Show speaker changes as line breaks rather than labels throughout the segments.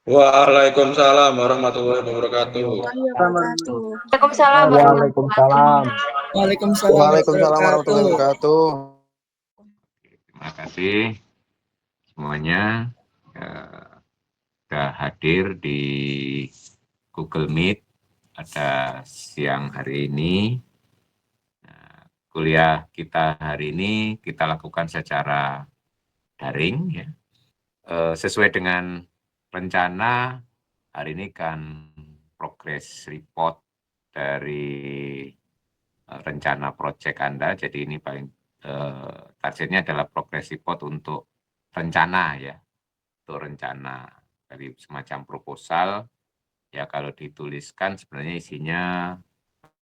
Waalaikumsalam warahmatullahi wabarakatuh.
Waalaikumsalam
Waalaikumsalam.
Waalaikumsalam
Waalaikumsalam warahmatullahi
wabarakatuh.
wabarakatuh.
Terima kasih semuanya sudah hadir di Google Meet pada siang hari ini. Kuliah kita hari ini kita lakukan secara daring, ya. Sesuai dengan rencana hari ini kan progress report dari rencana proyek Anda. Jadi ini paling targetnya adalah progress report untuk rencana, ya, untuk rencana dari semacam proposal. Ya, kalau dituliskan sebenarnya isinya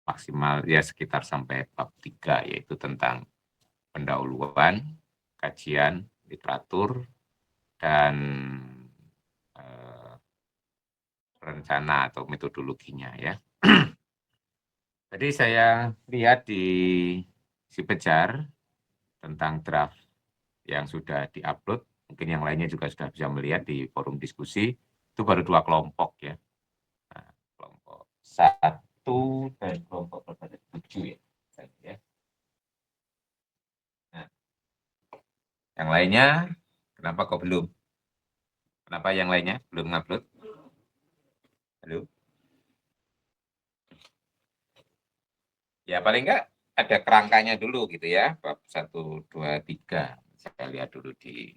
maksimal ya sekitar sampai bab 3, yaitu tentang pendahuluan, kajian, literatur, dan rencana atau metodologinya, ya. Jadi saya lihat di Sipejar tentang draft yang sudah diupload, mungkin yang lainnya juga sudah bisa melihat di forum diskusi, itu baru 2 kelompok, ya. Nah, kelompok 1 dan kelompok 7, ya. Nah, yang lainnya kenapa kok belum? Kenapa yang lainnya belum ngupload? Halo? Ya paling enggak ada kerangkanya dulu gitu ya, bab 1, 2, 3. Saya lihat dulu di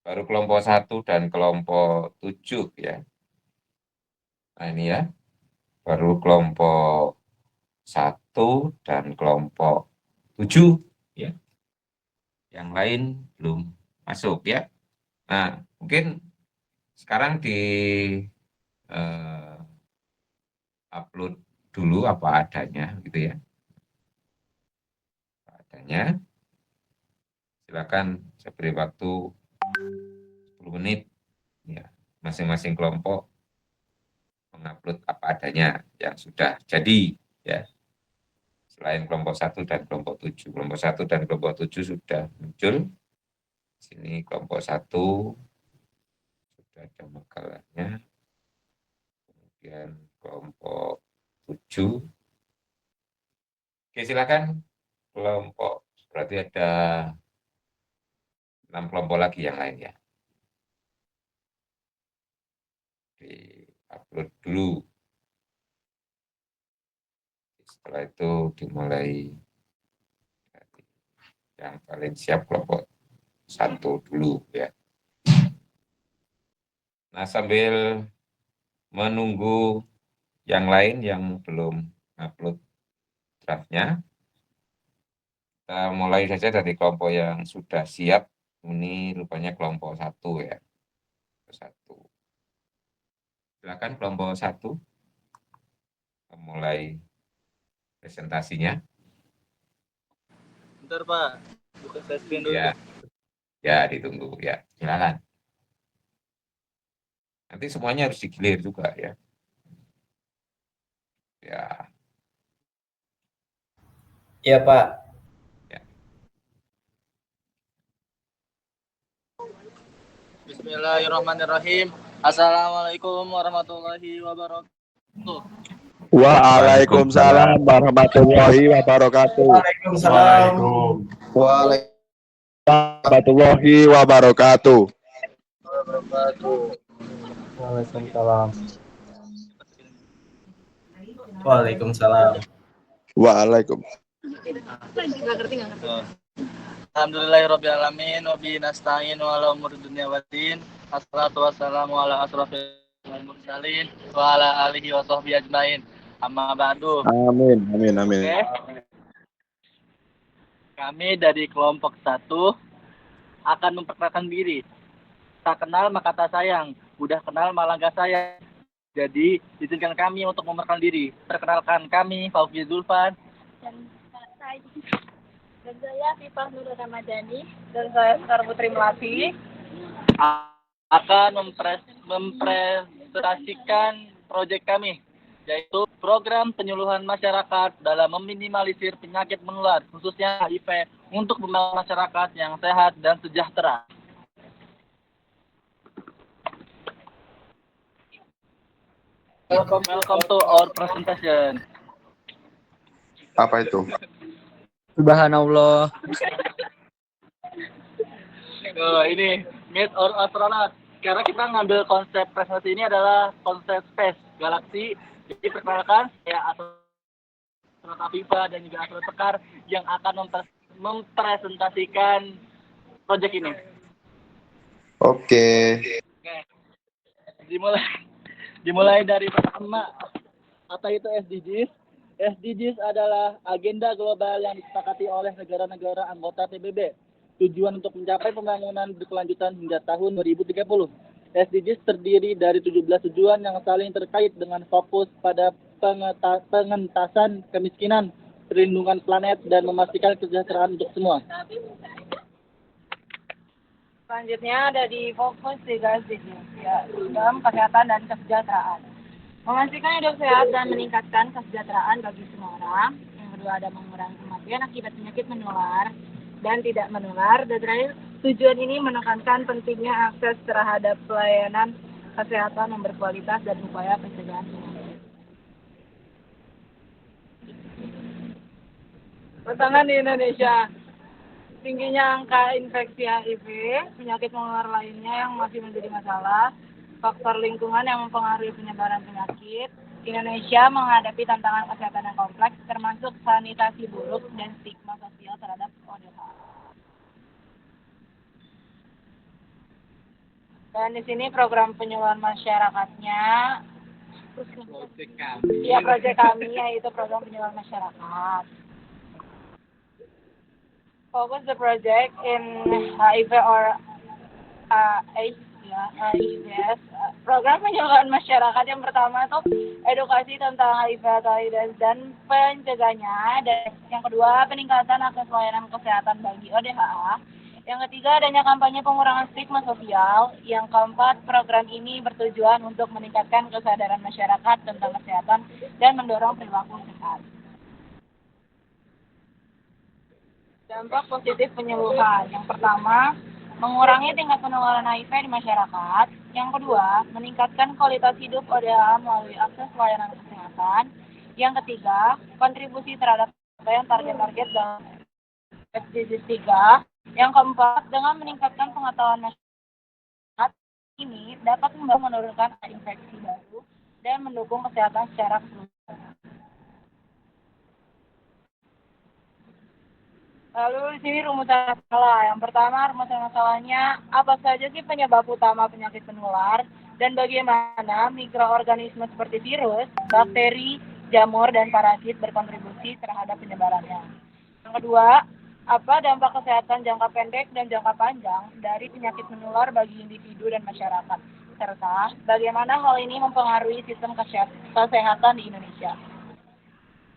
baru kelompok 1 dan kelompok 7, ya. Nah ini ya, baru kelompok 1 dan kelompok 7, ya. Yang lain belum masuk, ya. Nah, mungkin sekarang di upload dulu apa adanya gitu ya. Apa adanya. Silakan saya beri waktu 10 menit, ya, masing-masing kelompok mengupload apa adanya yang sudah jadi, ya. Selain kelompok 1 dan kelompok 7. Kelompok 1 dan kelompok 7 sudah muncul. Sini kelompok 1 sudah ada makalahnya. Kemudian kelompok 7. Oke, silakan kelompok, berarti ada 6 kelompok lagi yang lain, ya. Di-upload dulu. Setelah itu dimulai yang paling siap kelompok 1 dulu, ya. Nah, sambil menunggu yang lain yang belum upload draftnya, kita mulai saja dari kelompok yang sudah siap. Ini rupanya kelompok 1, ya. 1. Silakan kelompok 1 mulai presentasinya.
Bentar Pak, buka screen dulu.
Ya, ditunggu, ya. Silakan. Nanti semuanya harus digilir juga, ya. Ya.
Iya Pak.
Ya.
Bismillahirrahmanirrahim. Assalamualaikum warahmatullahi wabarakatuh.
Waalaikumsalam warahmatullahi wabarakatuh.
Waalaikumsalam.
Warahmatullahi wabarakatuh.
Waalaikumsalam. Waalaikumsalam.
Waalaikumsalam.
Alhamdulillahirrahmanirrahim. Wabihi nasta'in wa ala umuri dunya waddin. Assalatu wassalamu ala asrofil mursalin wa ala alihi wa sahbihi ajmain. Amma ba'du.
Amin, amin, amin.
Oke. Kami dari kelompok 1 akan memperkenalkan diri. Tak kenal maka tak sayang, udah kenal malah gak sayang. Jadi, izinkan kami untuk memperkenalkan diri. Perkenalkan kami, Fauzi Zulfan.
Dan saya Fifah Nurul Ramadhani. Dan saya Sekar Putri Melati.
Akan mempresentasikan proyek kami, yaitu program penyuluhan masyarakat dalam meminimalisir penyakit menular, khususnya HIV, untuk membangun masyarakat yang sehat dan sejahtera. Welcome to our presentation.
Apa itu?
Subhanallah.
Ini Meet our Astronaut. Sekarang kita ngambil konsep presentasi ini adalah konsep space, galaksi. Jadi perkenalkan saya Astronaut Afifa dan juga Astronaut Sekar yang akan mempresentasikan proyek ini.
Oke.
Dimulai dari pertama, apa itu SDGs? SDGs adalah agenda global yang disepakati oleh negara-negara anggota PBB. Tujuan untuk mencapai pembangunan berkelanjutan hingga tahun 2030. SDGs terdiri dari 17 tujuan yang saling terkait dengan fokus pada pengentasan kemiskinan, perlindungan planet, dan memastikan kesejahteraan untuk semua.
Selanjutnya ada di fokus 3 SDGs, ya, dalam kesehatan dan kesejahteraan. Memastikan hidup sehat dan meningkatkan kesejahteraan bagi semua orang. Yang kedua ada mengurangi kematian akibat penyakit menular dan tidak menular. Dan terakhir, tujuan ini menekankan pentingnya akses terhadap pelayanan kesehatan yang berkualitas dan upaya pencegahan penyakit. Pertama di Indonesia, tingginya angka infeksi HIV, penyakit menular lainnya yang masih menjadi masalah, faktor lingkungan yang mempengaruhi penyebaran penyakit. Indonesia menghadapi tantangan kesehatan yang kompleks, termasuk sanitasi buruk dan stigma sosial terhadap ODH. Dan di sini program penyuluhan masyarakatnya, proyek kami yaitu program penyuluhan masyarakat. Focus the project in HIV or AIDS, program penyuluhan masyarakat yang pertama itu edukasi tentang HIV atau AIDS dan pencegahannya, dan yang kedua peningkatan akses layanan kesehatan bagi ODH, yang ketiga adanya kampanye pengurangan stigma sosial, yang keempat program ini bertujuan untuk meningkatkan kesadaran masyarakat tentang kesehatan dan mendorong perilaku sehat. Dampak positif penyuluhan. Yang pertama, mengurangi tingkat penularan HIV di masyarakat. Yang kedua, meningkatkan kualitas hidup ODH melalui akses layanan kesehatan. Yang ketiga, kontribusi terhadap target-target dalam SDGs 3. Yang keempat, dengan meningkatkan pengetahuan masyarakat ini dapat menurunkan infeksi baru dan mendukung kesehatan secara keseluruhan. Lalu di sini rumusan masalah. Yang pertama, rumusan masalahnya apa saja sih penyebab utama penyakit menular dan bagaimana mikroorganisme seperti virus, bakteri, jamur, dan parasit berkontribusi terhadap penyebarannya. Yang kedua, apa dampak kesehatan jangka pendek dan jangka panjang dari penyakit menular bagi individu dan masyarakat, serta bagaimana hal ini mempengaruhi sistem kesehatan di Indonesia.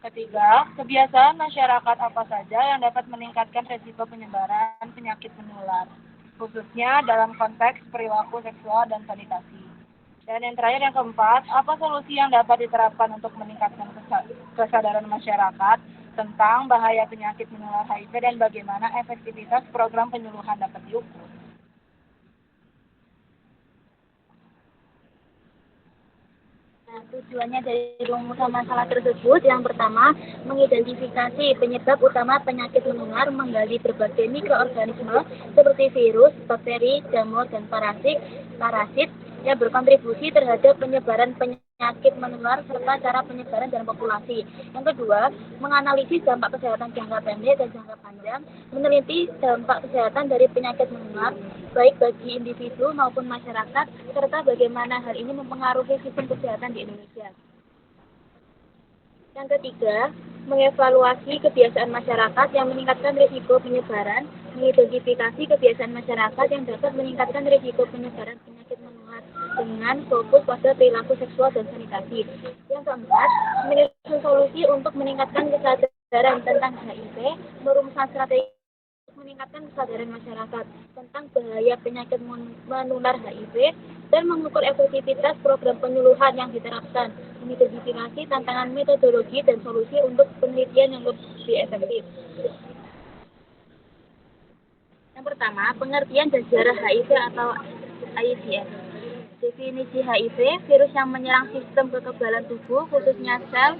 Ketiga, kebiasaan masyarakat apa saja yang dapat meningkatkan risiko penyebaran penyakit menular, khususnya dalam konteks perilaku seksual dan sanitasi. Dan yang terakhir, yang keempat, apa solusi yang dapat diterapkan untuk meningkatkan kesadaran masyarakat tentang bahaya penyakit menular HIV dan bagaimana efektivitas program penyuluhan dapat diukur.
Tujuannya dari rumusan masalah tersebut, yang pertama, mengidentifikasi penyebab utama penyakit menular, menggali berbagai mikroorganisme seperti virus, bakteri, jamur, dan parasit yang berkontribusi terhadap penyebaran penyakit menular serta cara penyebaran dalam populasi. Yang kedua, menganalisis dampak kesehatan jangka pendek dan jangka panjang, meneliti dampak kesehatan dari penyakit menular baik bagi individu maupun masyarakat, serta bagaimana hal ini mempengaruhi sistem kesehatan di Indonesia. Yang ketiga, mengevaluasi kebiasaan masyarakat yang meningkatkan risiko penyebaran, mengidentifikasi kebiasaan masyarakat yang dapat meningkatkan risiko penyebaran penyakit menular dengan fokus pada perilaku seksual dan sanitasi. Yang keempat, menyusun solusi untuk meningkatkan kesadaran tentang HIV, merumuskan strategi meningkatkan kesadaran masyarakat tentang bahaya penyakit menular HIV, dan mengukur efektivitas program penyuluhan yang diterapkan, mengidentifikasi tantangan metodologi dan solusi untuk penelitian yang lebih efektif. Yang pertama, pengertian dan sejarah HIV atau AIDS. Definisi HIV, virus yang menyerang sistem kekebalan tubuh, khususnya sel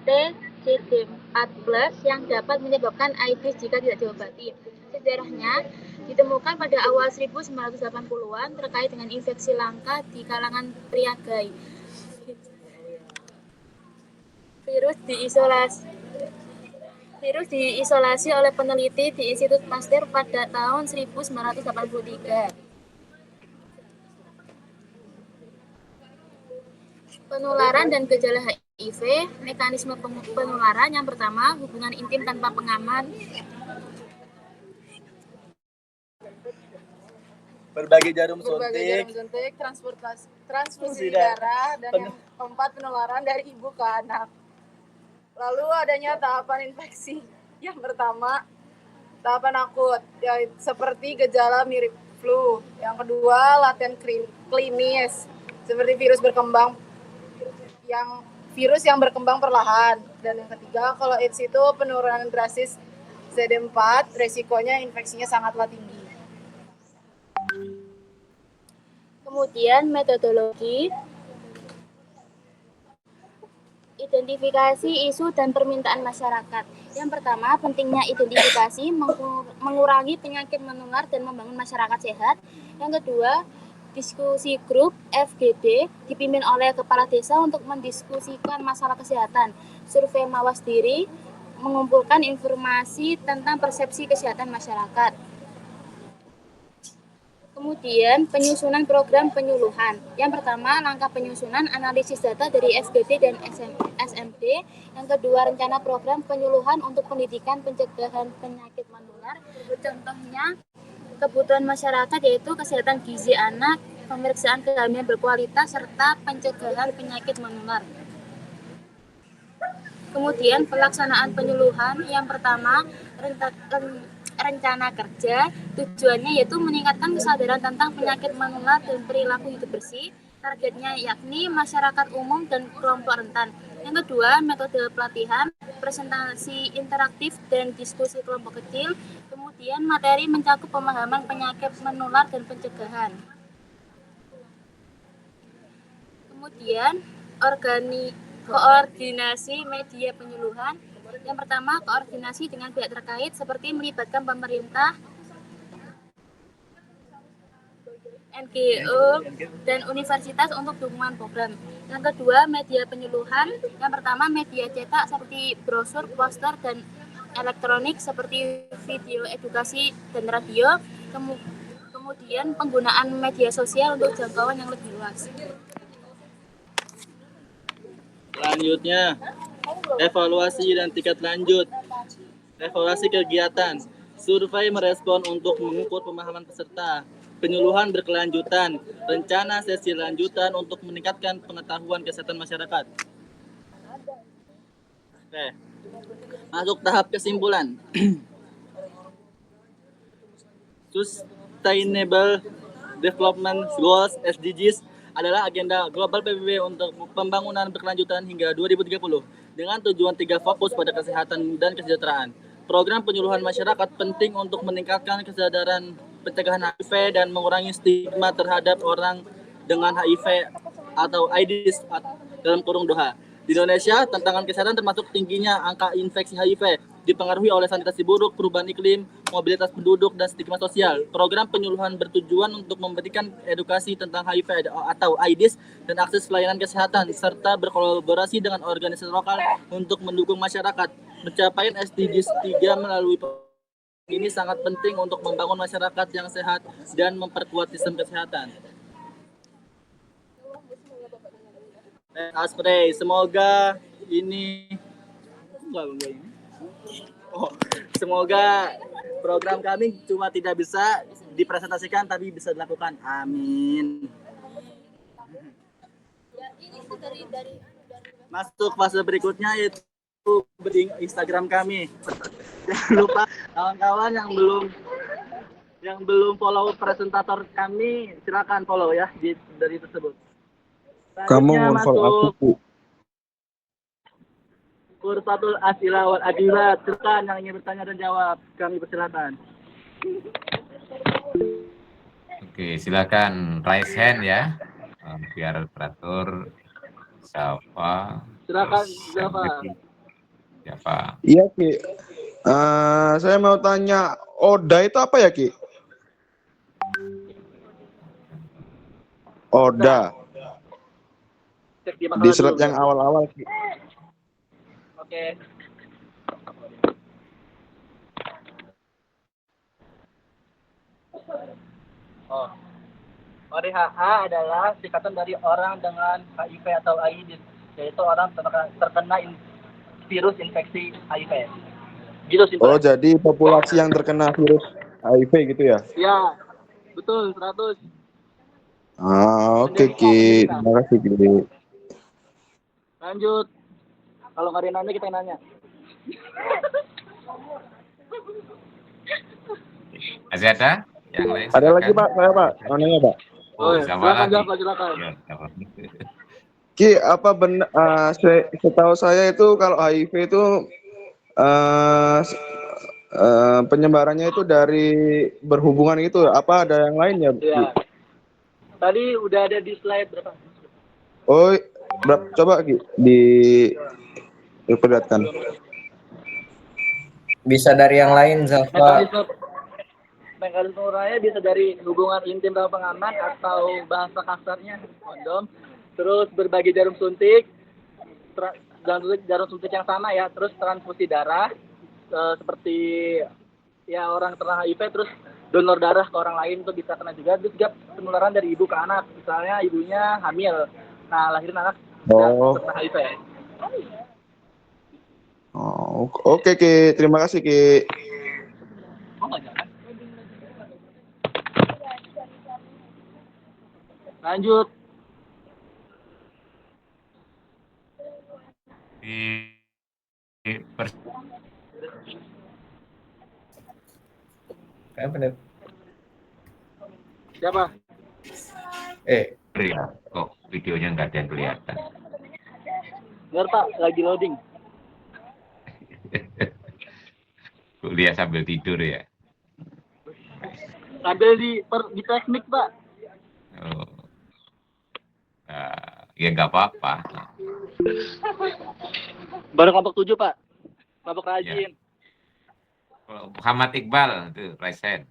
TCD4+ yang dapat menyebabkan AIDS jika tidak diobati. Sejarahnya ditemukan pada awal 1980-an terkait dengan infeksi langka di kalangan pria gay. Virus diisolasi oleh peneliti di Institut Pasteur pada tahun 1983. Penularan dan gejala HIV, mekanisme penularan yang pertama, hubungan intim tanpa pengaman.
Berbagai jarum
Berbagai
suntik,
jarum suntik, transfusi darah, dan yang keempat penularan dari ibu ke anak. Lalu adanya tahapan infeksi. Yang pertama, tahapan akut, ya, seperti gejala mirip flu. Yang kedua, laten klinis, seperti virus yang berkembang perlahan. Dan yang ketiga, kalau AIDS itu penurunan drastis CD4, resikonya infeksinya sangatlah tinggi.
Kemudian metodologi, identifikasi isu dan permintaan masyarakat. Yang pertama, pentingnya identifikasi, mengurangi penyakit menular dan membangun masyarakat sehat. Yang kedua, diskusi grup FGD dipimpin oleh kepala desa untuk mendiskusikan masalah kesehatan. Survei mawas diri, mengumpulkan informasi tentang persepsi kesehatan masyarakat. Kemudian penyusunan program penyuluhan. Yang pertama, langkah penyusunan analisis data dari FGD dan SMD. Yang kedua, rencana program penyuluhan untuk pendidikan pencegahan penyakit menular. Contohnya, kebutuhan masyarakat yaitu kesehatan gizi anak, pemeriksaan kehamilan berkualitas, serta pencegahan penyakit menular. Kemudian pelaksanaan penyuluhan, yang pertama rencana kerja, tujuannya yaitu meningkatkan kesadaran tentang penyakit menular dan perilaku hidup bersih. Targetnya yakni masyarakat umum dan kelompok rentan. Yang kedua, metode pelatihan, presentasi interaktif dan diskusi kelompok kecil. Kemudian materi mencakup pemahaman penyakit menular dan pencegahan. Kemudian koordinasi media penyuluhan. Yang pertama, koordinasi dengan pihak terkait seperti melibatkan pemerintah, NGO, dan universitas untuk dukungan program. Yang kedua, media penyuluhan. Yang pertama, media cetak seperti brosur, poster, dan elektronik seperti video edukasi dan radio. Kemudian penggunaan media sosial untuk jangkauan yang lebih luas.
selanjutnya evaluasi dan tingkat lanjut. Evaluasi kegiatan, survei merespon untuk mengukur pemahaman peserta, penyuluhan berkelanjutan, rencana sesi lanjutan untuk meningkatkan pengetahuan kesehatan masyarakat. Oke, masuk tahap kesimpulan. Sustainable Development Goals (SDGs) adalah agenda global PBB untuk pembangunan berkelanjutan hingga 2030 dengan tujuan 3 fokus pada kesehatan dan kesejahteraan. Program penyuluhan masyarakat penting untuk meningkatkan kesadaran pencegahan HIV dan mengurangi stigma terhadap orang dengan HIV atau AIDS dalam kurung DOHA. Di Indonesia, tantangan kesehatan termasuk tingginya angka infeksi HIV, dipengaruhi oleh sanitasi buruk, perubahan iklim, mobilitas penduduk, dan stigma sosial. Program penyuluhan bertujuan untuk memberikan edukasi tentang HIV atau AIDS dan akses pelayanan kesehatan, serta berkolaborasi dengan organisasi lokal untuk mendukung masyarakat. Pencapaian SDGs 3 melalui ini sangat penting untuk membangun masyarakat yang sehat dan memperkuat sistem kesehatan. Aspray, semoga ini semoga program kami cuma tidak bisa dipresentasikan tapi bisa dilakukan. Amin. Masuk fase berikutnya yaitu Instagram kami. Jangan lupa kawan-kawan yang belum follow presentator kami, silakan follow ya dari tersebut.
Kamu follow aku, Bu.
Fursatul Asila wal Adilat. Silakan yang ingin bertanya dan jawab, kami persilakan.
Oke, silakan raise hand ya. biar teratur. Siapa?
Silakan,
Terus yang
siapa?
berikut. Siapa?
Iya, Ki. Saya mau tanya, Oda itu apa ya, Ki? Oda.
Cek di
Di
makalah
slide
dulu.
yang awal-awal, Ki.
Oke. Oh. ODHA adalah singkatan dari orang dengan HIV atau AIDS, yaitu orang terkena virus infeksi HIV. Gitu
Oh,
simpel.
jadi populasi yang terkena virus HIV gitu ya?
Ya, betul 100.
Oke, Ki. Terima kasih, Ki.
Lanjut. Kalau nggak ada yang nanya, kita yang nanya.
Masih ada? Yang lain
Ada
silakan.
lagi, Pak? Saya, Pak. Mau nanya, Pak.
Oh,
ya.
siapa lagi?
Silakan.
Ya, siapa?
Ki, apa benar? Setahu saya itu kalau HIV itu penyebarannya itu dari berhubungan itu. Apa ada yang lain ya, Ki?
Ya. Tadi udah ada di slide berapa?
Oh, coba Ki diperlihatkan.
Bisa dari yang lain, Zalfa.
Mekanisme uraya bisa dari hubungan intim tanpa pengaman atau bahasa kasarnya kondom, terus berbagi jarum suntik, jarum suntik yang sama ya, terus transfusi darah seperti ya orang terkena HIV terus donor darah ke orang lain itu bisa kena juga. Terus juga penularan dari ibu ke anak, misalnya ibunya hamil, nah lahirin anak terkena HIV.
Oh, oke, Ki. Terima kasih, Ki.
Oh, nggak jangan. Lanjut. Siapa?
Kok videonya nggak ada yang kelihatan?
Benar Pak, lagi loading.
Kuliah sambil tidur ya?
Sambil di teknik Pak.
Oh. Ya nggak apa-apa.
Baru kelompok 7 Pak. Kelompok rajin.
Ya. Muhammad Iqbal itu present.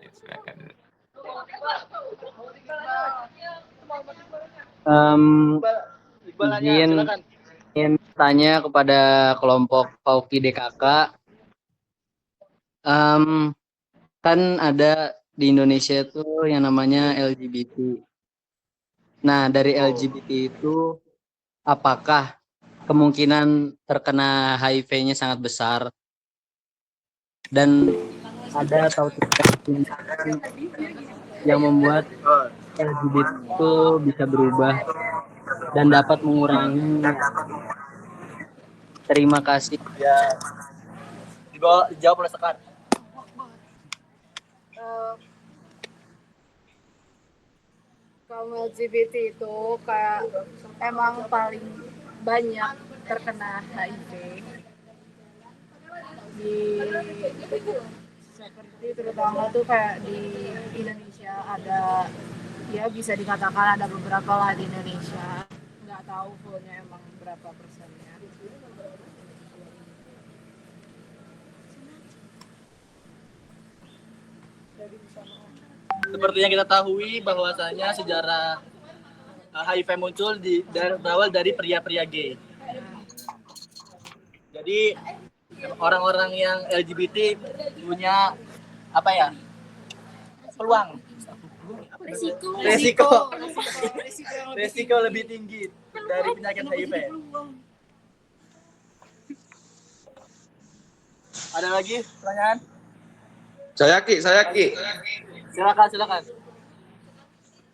Ya, silakan.
Ingin tanya kepada kelompok Pauki DKK. Kan ada di Indonesia itu yang namanya LGBT. Nah, dari LGBT itu apakah kemungkinan terkena HIV-nya sangat besar? Dan ada atau tidak yang membuat LGBT itu bisa berubah dan dapat mengurangi. Terima kasih.
Ya. Dijawab oleh Sekar.
Kaum LGBT itu kayak emang paling banyak terkena HIV di seperti terutama tuh kayak di Indonesia ada ya bisa dikatakan ada beberapa lah di Indonesia, nggak tahu fullnya emang berapa persennya.
Seperti yang kita tahui bahwasanya sejarah HIV muncul berawal dari pria-pria gay. Jadi orang-orang yang LGBT punya apa ya? Peluang. Resiko lebih tinggi dari penyakit HIV. Ada lagi pertanyaan?
Saya Ki.
Silakan.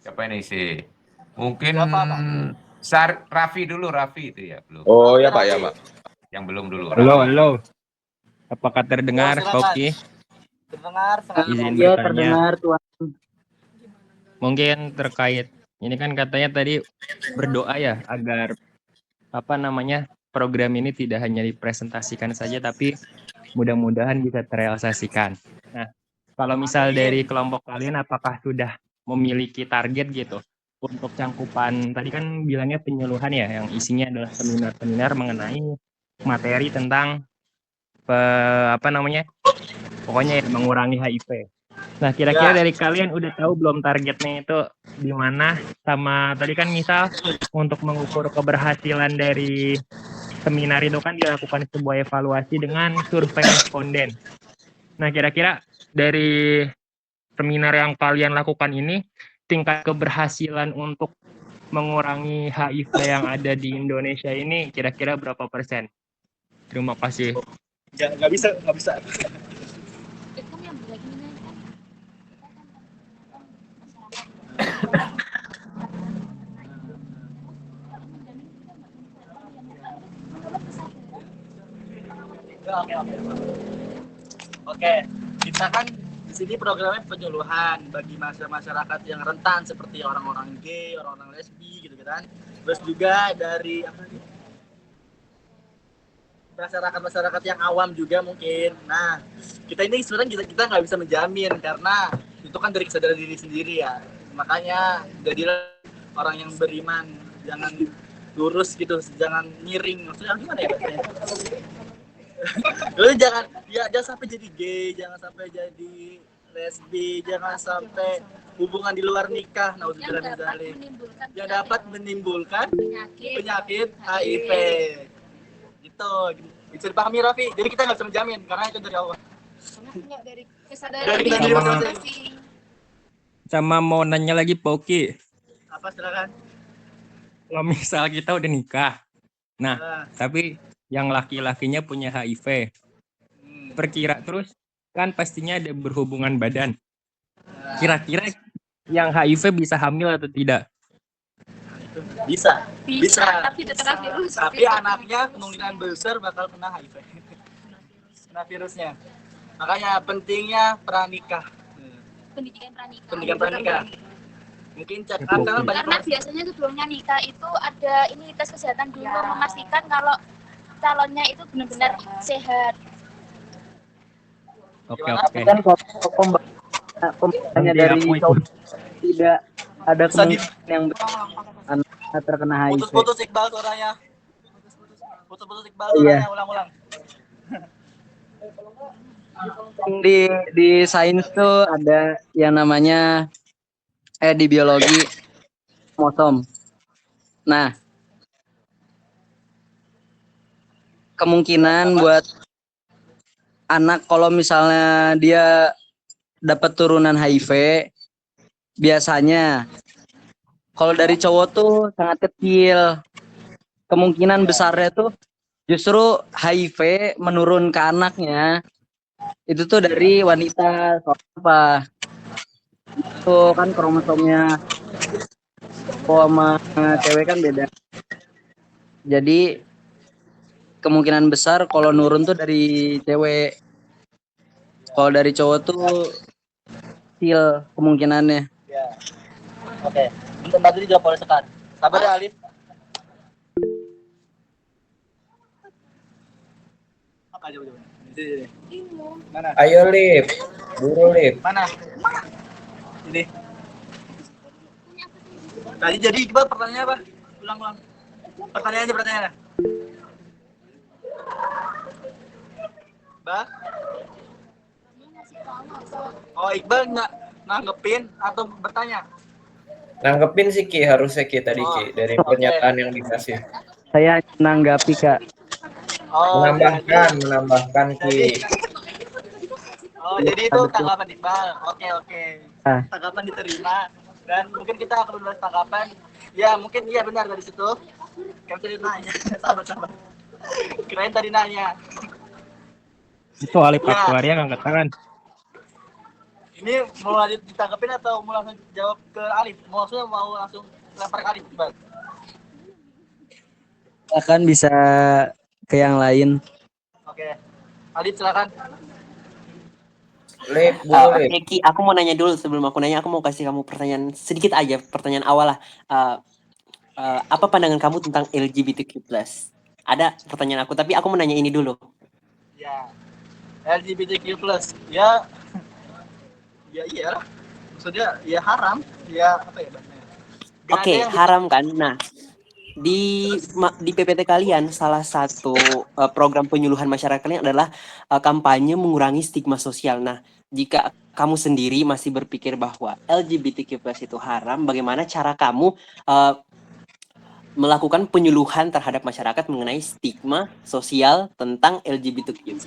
Siapa ini sih? Mungkin
Siapa,
Raffi itu ya belum.
Oh ya Pak.
Yang belum dulu.
Halo. Apakah terdengar, Pauki?
Terdengar.
Izin
Ya,
bertanya.
terdengar Tuan.
Mungkin terkait ini kan katanya tadi berdoa ya agar program ini tidak hanya dipresentasikan saja tapi mudah-mudahan bisa terrealisasikan. Nah, kalau misal dari kelompok kalian apakah sudah memiliki target gitu untuk cangkupan tadi kan bilangnya penyuluhan ya, yang isinya adalah seminar-seminar mengenai materi tentang pokoknya ya, mengurangi HIV. Nah, kira-kira dari kalian udah tahu belum targetnya itu di mana? Sama tadi kan misal untuk mengukur keberhasilan dari seminar itu kan dilakukan sebuah evaluasi dengan survei responden. Nah, kira-kira dari seminar yang kalian lakukan ini, tingkat keberhasilan untuk mengurangi HIV yang ada di Indonesia ini kira-kira berapa persen? Terima kasih.
Nggak bisa. Oke, kita kan di sini programnya penyuluhan bagi masyarakat yang rentan seperti orang-orang gay, orang-orang lesbi gitu kan. Terus juga dari masyarakat yang awam juga mungkin. Nah, kita ini sebenarnya kita nggak bisa menjamin karena itu kan dari kesadaran diri sendiri ya. Makanya jadilah orang yang beriman, jangan lurus gitu, jangan miring. Maksudnya gimana ya bahasanya? Lu jangan sampai jadi gay, jangan sampai jadi lesbi, jangan sampai hubungan di luar nikah, yang dapat menimbulkan penyakit HIV. Gitu. Bisa dipahami Raffi. Jadi kita nggak bisa menjamin karena itu dari Allah.
Dari kesadaran diri masing-masing.
Sama mau nanya lagi Poki.
Apa silakan?
Kalau misal kita udah nikah, nah tapi yang laki-lakinya punya HIV, perkira terus kan pastinya ada berhubungan badan. Kira-kira yang HIV bisa hamil atau tidak?
Bisa.
Tapi terkena virus.
Tapi anaknya kemungkinan besar bakal kena HIV. Kena virusnya. Makanya pentingnya pranikah. Pendidikan pranikah. Mungkin karena
biasanya sebelumnya nikah itu ada ini tes kesehatan dulu memastikan kalau calonnya itu benar-benar sehat.
Oke.
Kan kalau pembahasannya dari cowok tidak ada kemungkinan yang anak terkena HIV.
Putus Iqbal suaranya. Putus Iqbal suaranya, ulang-ulang.
Di sains tuh ada yang namanya di biologi kromosom. Nah, kemungkinan buat anak kalau misalnya dia dapat turunan HIV, biasanya kalau dari cowok tuh sangat kecil. Kemungkinan besarnya tuh justru HIV menurun ke anaknya itu tuh dari wanita. Soalnya apa? Itu kan kromosomnya sama cewek kan beda. Jadi kemungkinan besar kalau nurun tuh dari cewek. Kalau dari cowok tuh kecil kemungkinannya.
Ya. Oke. Bentar tadi dijawab oleh Sekar. Sabar ya Alif. Apa aja udah. Mana?
Ayo Lip, buru Lip.
Mana? Ini. Tadi jadi Iqbal pertanyaannya apa? Ulang-ulang. Pertanyaannya. Bah? Oh, Iqbal nanggepin atau bertanya?
Nanggepin sih Ki, harusnya Ki tadi Ki dari pernyataan yang dikasih.
Saya menanggapi Kak.
Menambahkan Ki.
Jadi itu tanggapan Iqbal. Oke. Tanggapan diterima dan mungkin kita akan membahas tanggapan. Ya, mungkin iya benar dari situ. Kamu tadi nanya. Sabar. Kirain tadi nanya.
Itu Alif Aktuaria ngangkat tangan.
Ini mau lanjut ditanggapin atau mau langsung jawab ke Alif? Mau langsung lempar ke Alif, Iqbal?
Akan bisa ke yang lain.
Oke. Alif silakan.
Lip, buru Lip.
Oke, Ki, aku mau nanya dulu sebelum aku nanya, aku mau kasih kamu pertanyaan sedikit aja, pertanyaan awal lah. Apa pandangan kamu tentang LGBTQ+? Ada pertanyaan aku, tapi aku mau nanya ini dulu.
Ya, LGBTQ+. Ya iya. Maksudnya ya haram. Ya apa ya bahasanya? Gak ada
Oke,
yang
haram kan? Nah, di PPT kalian salah satu program penyuluhan masyarakat kalian adalah kampanye mengurangi stigma sosial. Nah, jika kamu sendiri masih berpikir bahwa LGBTQ+ itu haram, bagaimana cara kamu melakukan penyuluhan terhadap masyarakat mengenai stigma sosial tentang LGBTQ+.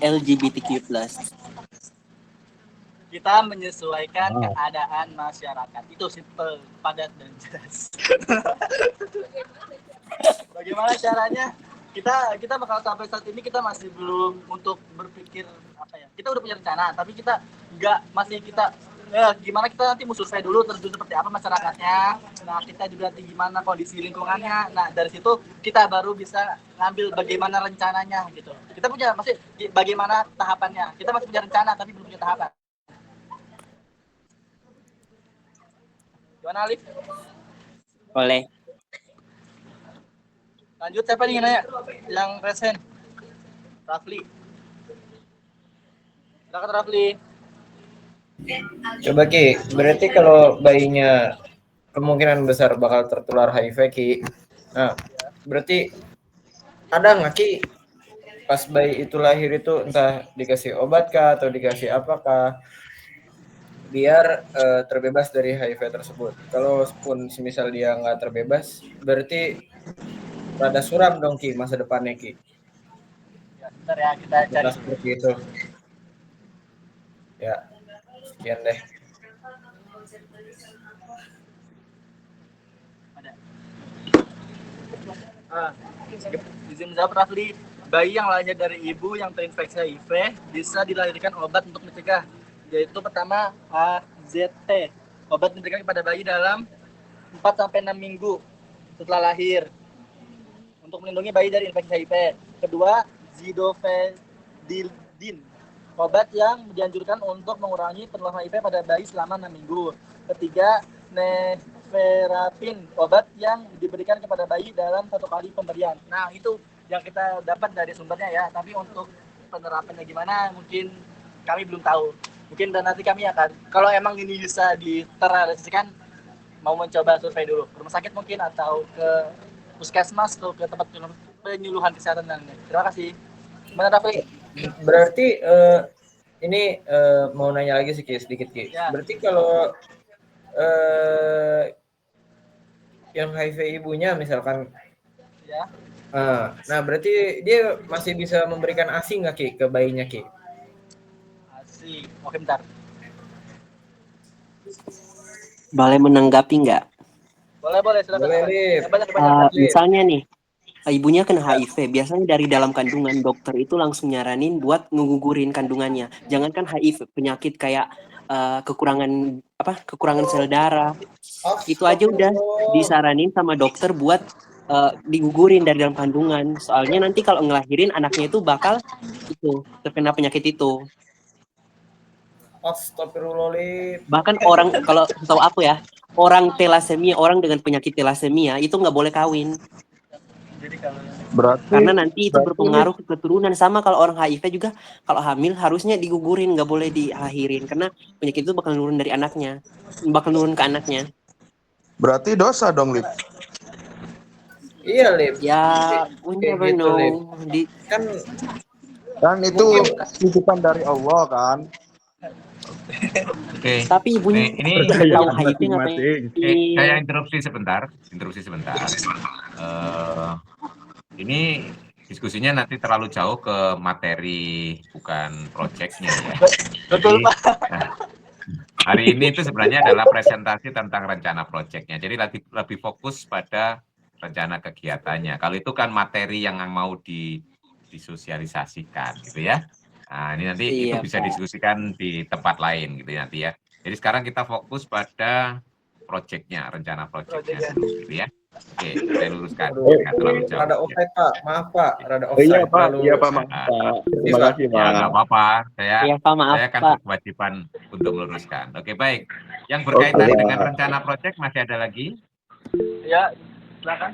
kita menyesuaikan keadaan masyarakat. Itu simple, padat dan jelas. Bagaimana caranya? Kita bakal sampai saat ini kita masih belum untuk berpikir apa ya. Kita udah punya rencana, tapi kita gimana kita nanti mau survei dulu terjun seperti apa masyarakatnya. Nah, kita juga nanti gimana kondisi lingkungannya. Nah, dari situ kita baru bisa ngambil bagaimana rencananya gitu. Kita punya masih bagaimana tahapannya. Kita masih punya rencana tapi belum punya tahapan. Gimana Alif?
Boleh.
Lanjut, siapa nih yang nanya? Yang resen. Rafli. Silakan Rafli.
Coba Ki, berarti kalau bayinya kemungkinan besar bakal tertular HIV Ki. Nah, berarti ada nggak Ki pas bayi itu lahir itu entah dikasih obat kah atau dikasih apakah biar terbebas dari HIV tersebut. Kalau pun semisal dia nggak terbebas, berarti rada suram dong Ki masa depannya Ki.
Ya, bentar ya kita cari.
Seperti itu. Ya, sekian deh.
Izin menjawab Rafli, bayi yang lahir dari ibu yang terinfeksi HIV bisa dilahirkan obat untuk mencegah, yaitu pertama AZT. Obat diberikan kepada bayi dalam 4-6 minggu setelah lahir untuk melindungi bayi dari infeksi HIV. Kedua, zidofedildin, obat yang dianjurkan untuk mengurangi penularan HIV pada bayi selama 6 minggu. Ketiga, nevirapin, obat yang diberikan kepada bayi dalam 1 kali pemberian. Nah, itu yang kita dapat dari sumbernya ya. Tapi untuk penerapannya gimana mungkin kami belum tahu. Mungkin dan nanti kami akan, kalau emang ini bisa diterrealisasikan, mau mencoba survei dulu ke rumah sakit mungkin atau ke puskesmas atau ke tempat penyuluhan kesehatan lainnya. Terima kasih. Gimana Rafli?
Berarti ini mau nanya lagi sih Ki, sedikit Ki.
Ya.
Berarti kalau yang HIV ibunya misalkan,
Ya.
nah berarti dia masih bisa memberikan ASI nggak Ki ke bayinya Ki?
ASI, oke bentar.
Boleh menanggapi nggak?
Boleh silakan.
Misalnya nih, ibunya kena HIV, biasanya dari dalam kandungan dokter itu langsung nyaranin buat ngegugurin kandungannya. Jangankan HIV, penyakit kayak kekurangan sel darah, itu aja udah disaranin sama dokter buat digugurin dari dalam kandungan. Soalnya nanti kalau ngelahirin anaknya itu bakal terkena penyakit itu.
Astagfirullahaladzim.
Bahkan orang, kalau tahu aku ya, orang telasemia, orang dengan penyakit telasemia itu nggak boleh kawin.
Berarti
Karena nanti itu berpengaruh ke keturunan. Sama kalau orang HIV juga, kalau hamil harusnya digugurin, nggak boleh dilahirin. Karena penyakit itu bakal nurun dari anaknya, bakal nurun ke anaknya.
Berarti dosa dong, Lip.
Iya, Lip.
Ya, we never
gitu,
know.
Lip.
Kan itu titipan dari Allah kan.
Oke.
Tapi ibunya
ini
tahu HIV ngapain?
Saya interupsi sebentar. Ini diskusinya nanti terlalu jauh ke materi, bukan proyeknya ya.
Betul, Pak.
Hari ini itu sebenarnya adalah presentasi tentang rencana proyeknya. Jadi lebih fokus pada rencana kegiatannya. Kalau itu kan materi yang mau disosialisasikan gitu ya. Nah, ini nanti itu bisa diskusikan di tempat lain gitu nanti ya. Jadi sekarang kita fokus pada proyeknya, rencana proyeknya gitu ya. Oke, saya luruskan. Nggak terlalu jauh.
Rada offside Pak, maaf Pak, rada offside.
Iya Pak, maaf Pak. Terima kasih Pak.
Ya nggak apa-apa, saya kan
Pak.
berkewajiban untuk meluruskan. Oke baik, yang berkaitan dengan rencana proyek masih ada lagi?
Ya, silakan.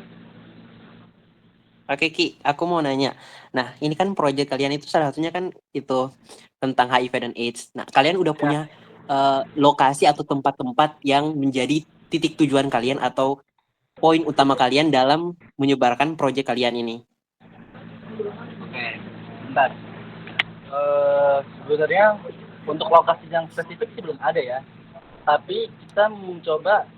Oke Ki, aku mau nanya. Nah, ini kan proyek kalian itu salah satunya kan itu tentang HIV dan AIDS. Nah, kalian udah punya lokasi atau tempat-tempat yang menjadi titik tujuan kalian atau poin utama kalian dalam menyebarkan proyek kalian ini?
Oke, bentar. Sebenarnya untuk lokasi yang spesifik sih belum ada ya. Tapi kita mencoba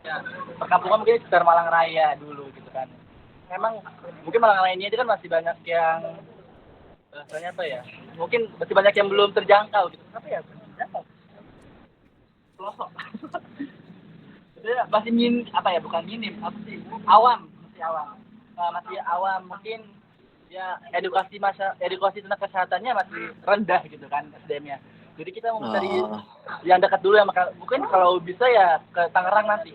ya, perkampungan mungkin sekitar Malang Raya dulu gitu kan. Memang mungkin Malang Raya ini kan masih banyak yang bahasanya apa ya? Mungkin masih banyak yang belum terjangkau gitu. Apa ya? Terjangkau. Pelosok. Masih bukan minim, apa sih? Awam, masih awam. Masih awam, mungkin ya edukasi tentang kesehatannya masih rendah gitu kan SDM-nya. Jadi kita mau mencari yang dekat dulu, yang mungkin kalau bisa ya ke Tangerang nanti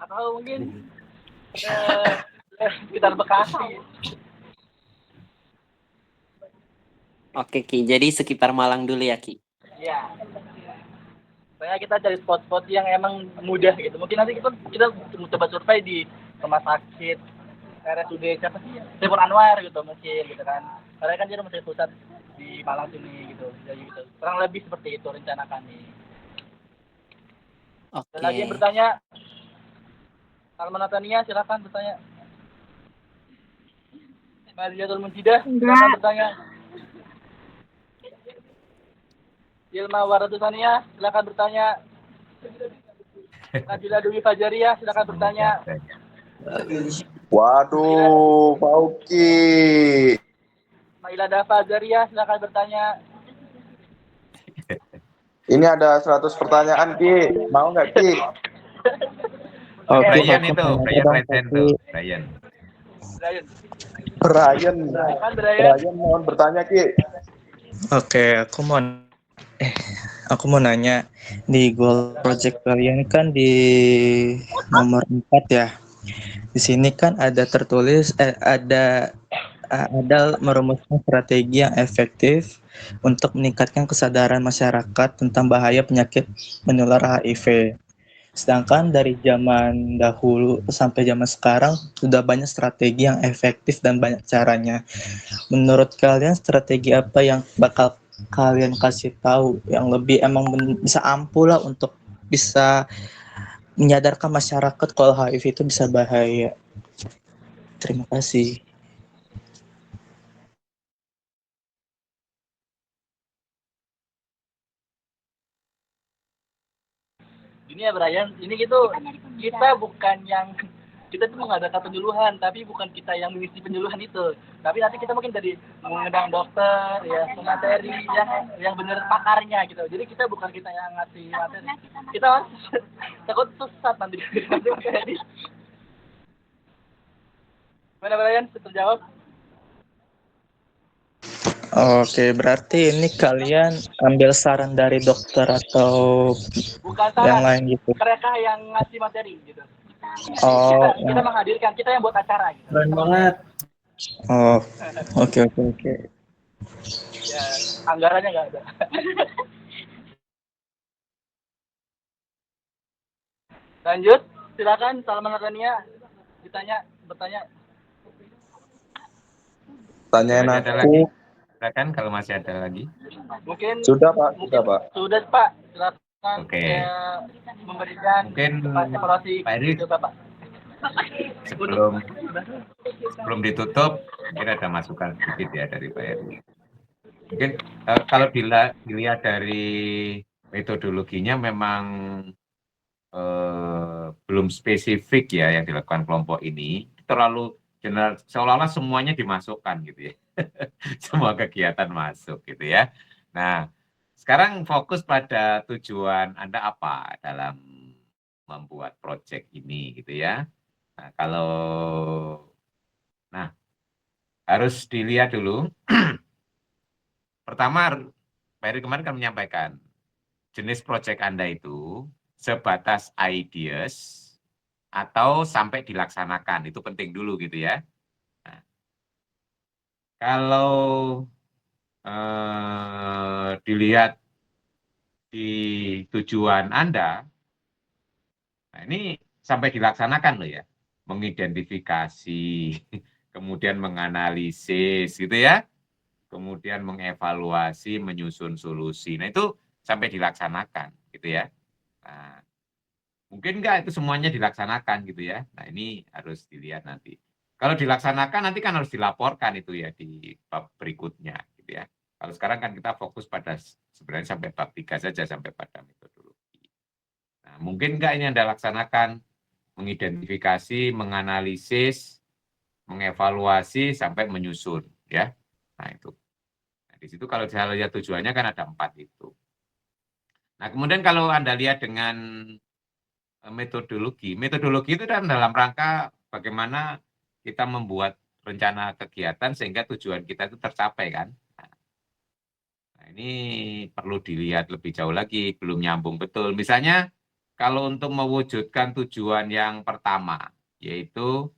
atau mungkin sekitar Bekasi.
Oke Ki, jadi sekitar Malang dulu ya Ki.
Iya. Soalnya kita cari spot-spot yang emang mudah gitu. Mungkin nanti kita coba survei di rumah sakit RSUD siapa sih? Saiful Anwar gitu mungkin gitu kan. Karena kan dia rumah sakit pusat di Malang sini gitu. Jadi gitu. Kurang lebih seperti itu rencana kami.
Oke.
Ada lagi yang bertanya? Salma Natania silakan bertanya. Mariatul Munjidah silakan bertanya. Ilma Waratusania silakan bertanya. Nabila Dewi Fajaria silakan bertanya.
Waduh, Pauki.
Maila Dafa Fajaria silakan bertanya.
Ini ada 100 pertanyaan, Ki. Mau nggak, Ki?
Brian itu, Brian tuh, Brian.
Brian.
Brian mohon bertanya, Ki.
Oke, aku mau nanya, di goal project kalian kan di nomor 4 ya. Di sini kan ada tertulis ada merumuskan strategi yang efektif untuk meningkatkan kesadaran masyarakat tentang bahaya penyakit menular HIV. Sedangkan dari zaman dahulu sampai zaman sekarang sudah banyak strategi yang efektif dan banyak caranya. Menurut kalian strategi apa yang bakal kalian kasih tahu yang lebih emang bisa ampuh lah untuk bisa menyadarkan masyarakat kalau HIV itu bisa bahaya? Terima kasih.
Ini ya Brian, ini gitu kita bukan yang kita tuh mengadakan penyuluhan, tapi bukan kita yang mengisi penyuluhan itu. Tapi nanti kita mungkin jadi mengundang dokter, ya materi yang benar pakarnya gitu. Jadi kita bukan kita yang ngasih materi. Kita harus takut sesat nanti. Mana Brian? Terjawab?
Oke, berarti ini kalian ambil saran dari dokter atau
Bukan
yang
saran,
lain gitu?
mereka yang ngasih materi gitu.
Oh,
Kita menghadirkan, kita yang buat acara gitu.
keren banget. Oh, oke.
Ya, anggarannya nggak ada. Lanjut, silakan Salman Natania bertanya.
Tanyain
Masih ada
aku.
lagi? Silakan kalau masih ada lagi.
Mungkin
Sudah, Pak.
Sudah, Pak. Silakan
Oke.
Memberikan
Mungkin
evaluasi
Pak Erik,
ke Bapak.
sebelum ditutup, mungkin ada masukan sedikit ya dari Pak Erik. Mungkin kalau dilihat dari metodologinya memang belum spesifik ya yang dilakukan kelompok ini, terlalu general, seolah-olah semuanya dimasukkan gitu ya. Semua kegiatan masuk gitu ya. Nah, sekarang fokus pada tujuan Anda apa dalam membuat proyek ini gitu ya. Nah, harus dilihat dulu. Pertama, Pak Heri kemarin kan menyampaikan jenis proyek Anda itu sebatas ideas atau sampai dilaksanakan, itu penting dulu gitu ya. Nah, kalau dilihat di tujuan Anda, nah ini sampai dilaksanakan loh ya, mengidentifikasi, kemudian menganalisis gitu ya, kemudian mengevaluasi, menyusun solusi. Nah itu sampai dilaksanakan gitu ya. Nah, mungkin nggak itu semuanya dilaksanakan gitu ya. Nah, ini harus dilihat nanti. Kalau dilaksanakan nanti kan harus dilaporkan itu ya di bab berikutnya gitu ya. Kalau sekarang kan kita fokus pada sebenarnya sampai bab 3 saja, sampai pada metodologi. Nah, mungkin nggak ini Anda laksanakan mengidentifikasi, menganalisis, mengevaluasi sampai menyusun ya. Nah, itu. Nah, di situ kalau saya lihat tujuannya kan ada 4 itu. Nah, kemudian kalau Anda lihat dengan metodologi itu kan dalam rangka bagaimana kita membuat rencana kegiatan sehingga tujuan kita itu tercapai kan. Nah, ini perlu dilihat lebih jauh lagi, belum nyambung betul. Misalnya kalau untuk mewujudkan tujuan yang pertama, yaitu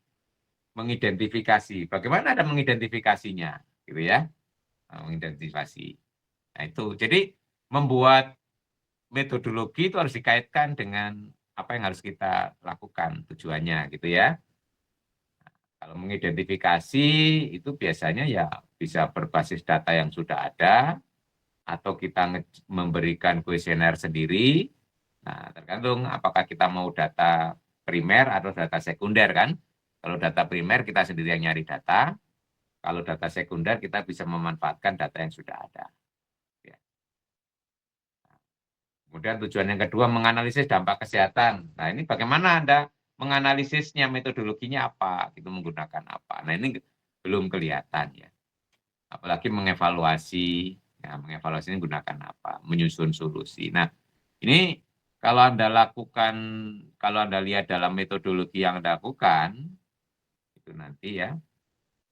mengidentifikasi. Bagaimana ada mengidentifikasinya, gitu ya? Nah, mengidentifikasi. Nah, itu. Jadi membuat metodologi itu harus dikaitkan dengan apa yang harus kita lakukan tujuannya gitu ya. Kalau mengidentifikasi itu biasanya ya bisa berbasis data yang sudah ada atau kita memberikan kuesioner sendiri. Nah, tergantung apakah kita mau data primer atau data sekunder kan. Kalau data primer kita sendiri yang nyari data, kalau data sekunder kita bisa memanfaatkan data yang sudah ada. Kemudian tujuan yang kedua menganalisis dampak kesehatan. Nah, ini bagaimana Anda menganalisisnya, metodologinya apa, gitu menggunakan apa. Nah, ini belum kelihatan ya. Apalagi mengevaluasi, ya mengevaluasi ini gunakan apa, menyusun solusi. Nah, ini kalau Anda lakukan, kalau Anda lihat dalam metodologi yang Anda lakukan, itu nanti ya,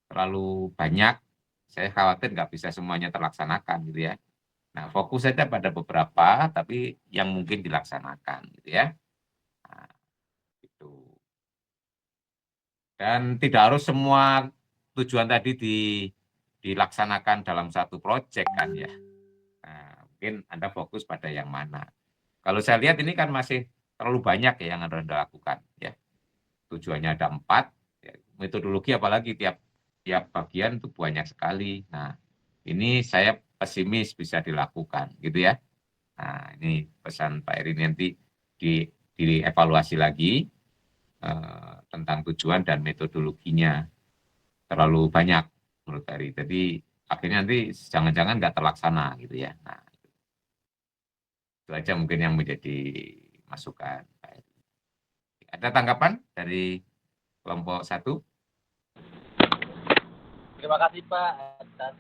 terlalu banyak, saya khawatir nggak bisa semuanya terlaksanakan gitu ya. Nah, fokus saja pada beberapa, tapi yang mungkin dilaksanakan, gitu ya. Nah, itu. Dan tidak harus semua tujuan tadi dilaksanakan dalam satu proyek kan ya. Nah, mungkin Anda fokus pada yang mana. Kalau saya lihat ini kan masih terlalu banyak ya yang Anda lakukan ya. Tujuannya ada 4, ya. Metodologi apalagi tiap bagian itu banyak sekali. Nah, ini saya pesimis bisa dilakukan gitu ya. Nah, ini pesan Pak Eri nanti dievaluasi lagi tentang tujuan dan metodologinya. Terlalu banyak menurut Pak Eri. Jadi akhirnya nanti jangan-jangan nggak terlaksana gitu ya. Nah, itu aja mungkin yang menjadi masukan Pak Eri. Ada tanggapan dari kelompok 1?
Terima kasih Pak atas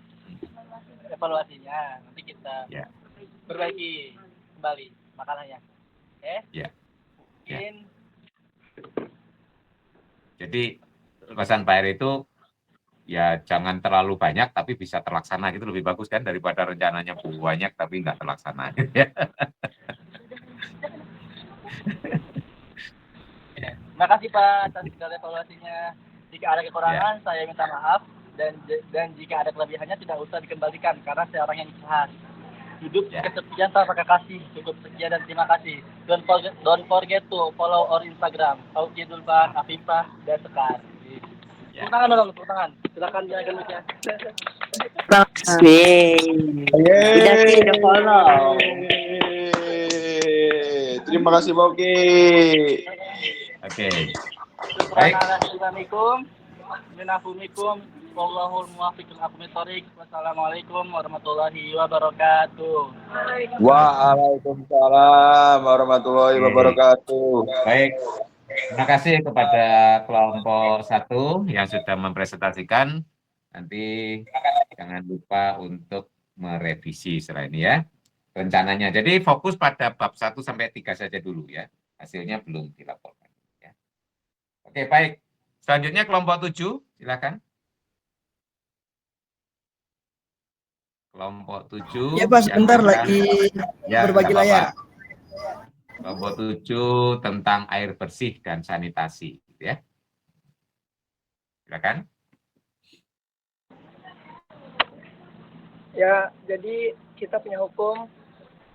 evaluasinya. Nanti kita perbaiki kembali makalahnya. Oke?
Ya.
Mungkin.
Jadi pesan Pak Eri itu ya jangan terlalu banyak tapi bisa terlaksana gitu lebih bagus kan daripada rencananya banyak tapi nggak terlaksana.
Terima kasih Pak atas segala evaluasinya. Jika ada kekurangan saya minta maaf dan jika ada kelebihannya tidak usah dikembalikan karena saya orang yang ikhlas. Hidup kesepian tanpa kasih. Cukup sekian dan terima kasih. Don't forget to follow our Instagram. Oke Dulpan, Afifah, dan Sekar. Tepuk tangan dong, tepuk tangan. Silakan jalan mic-nya.
Tidak follow.
Terima kasih Boki.
Oke. Baik.
Assalamualaikum. Minafumikum. Wallahul muwaffiq ila aqwamit thoriq. Wassalamualaikum warahmatullahi wabarakatuh.
Waalaikumsalam warahmatullahi wabarakatuh.
Baik. Terima kasih kepada kelompok 1 yang sudah mempresentasikan. Nanti jangan lupa untuk merevisi setelah ini ya rencananya. Jadi fokus pada bab 1 sampai 3 saja dulu ya. Hasilnya belum dilaporkan. Ya. Oke, baik. Selanjutnya kelompok 7, silakan. Kelompok 7.
Ya Pak, sebentar lagi berbagi layar.
Kelompok 7 tentang air bersih dan sanitasi, ya. Silakan.
Ya, jadi kita punya hukum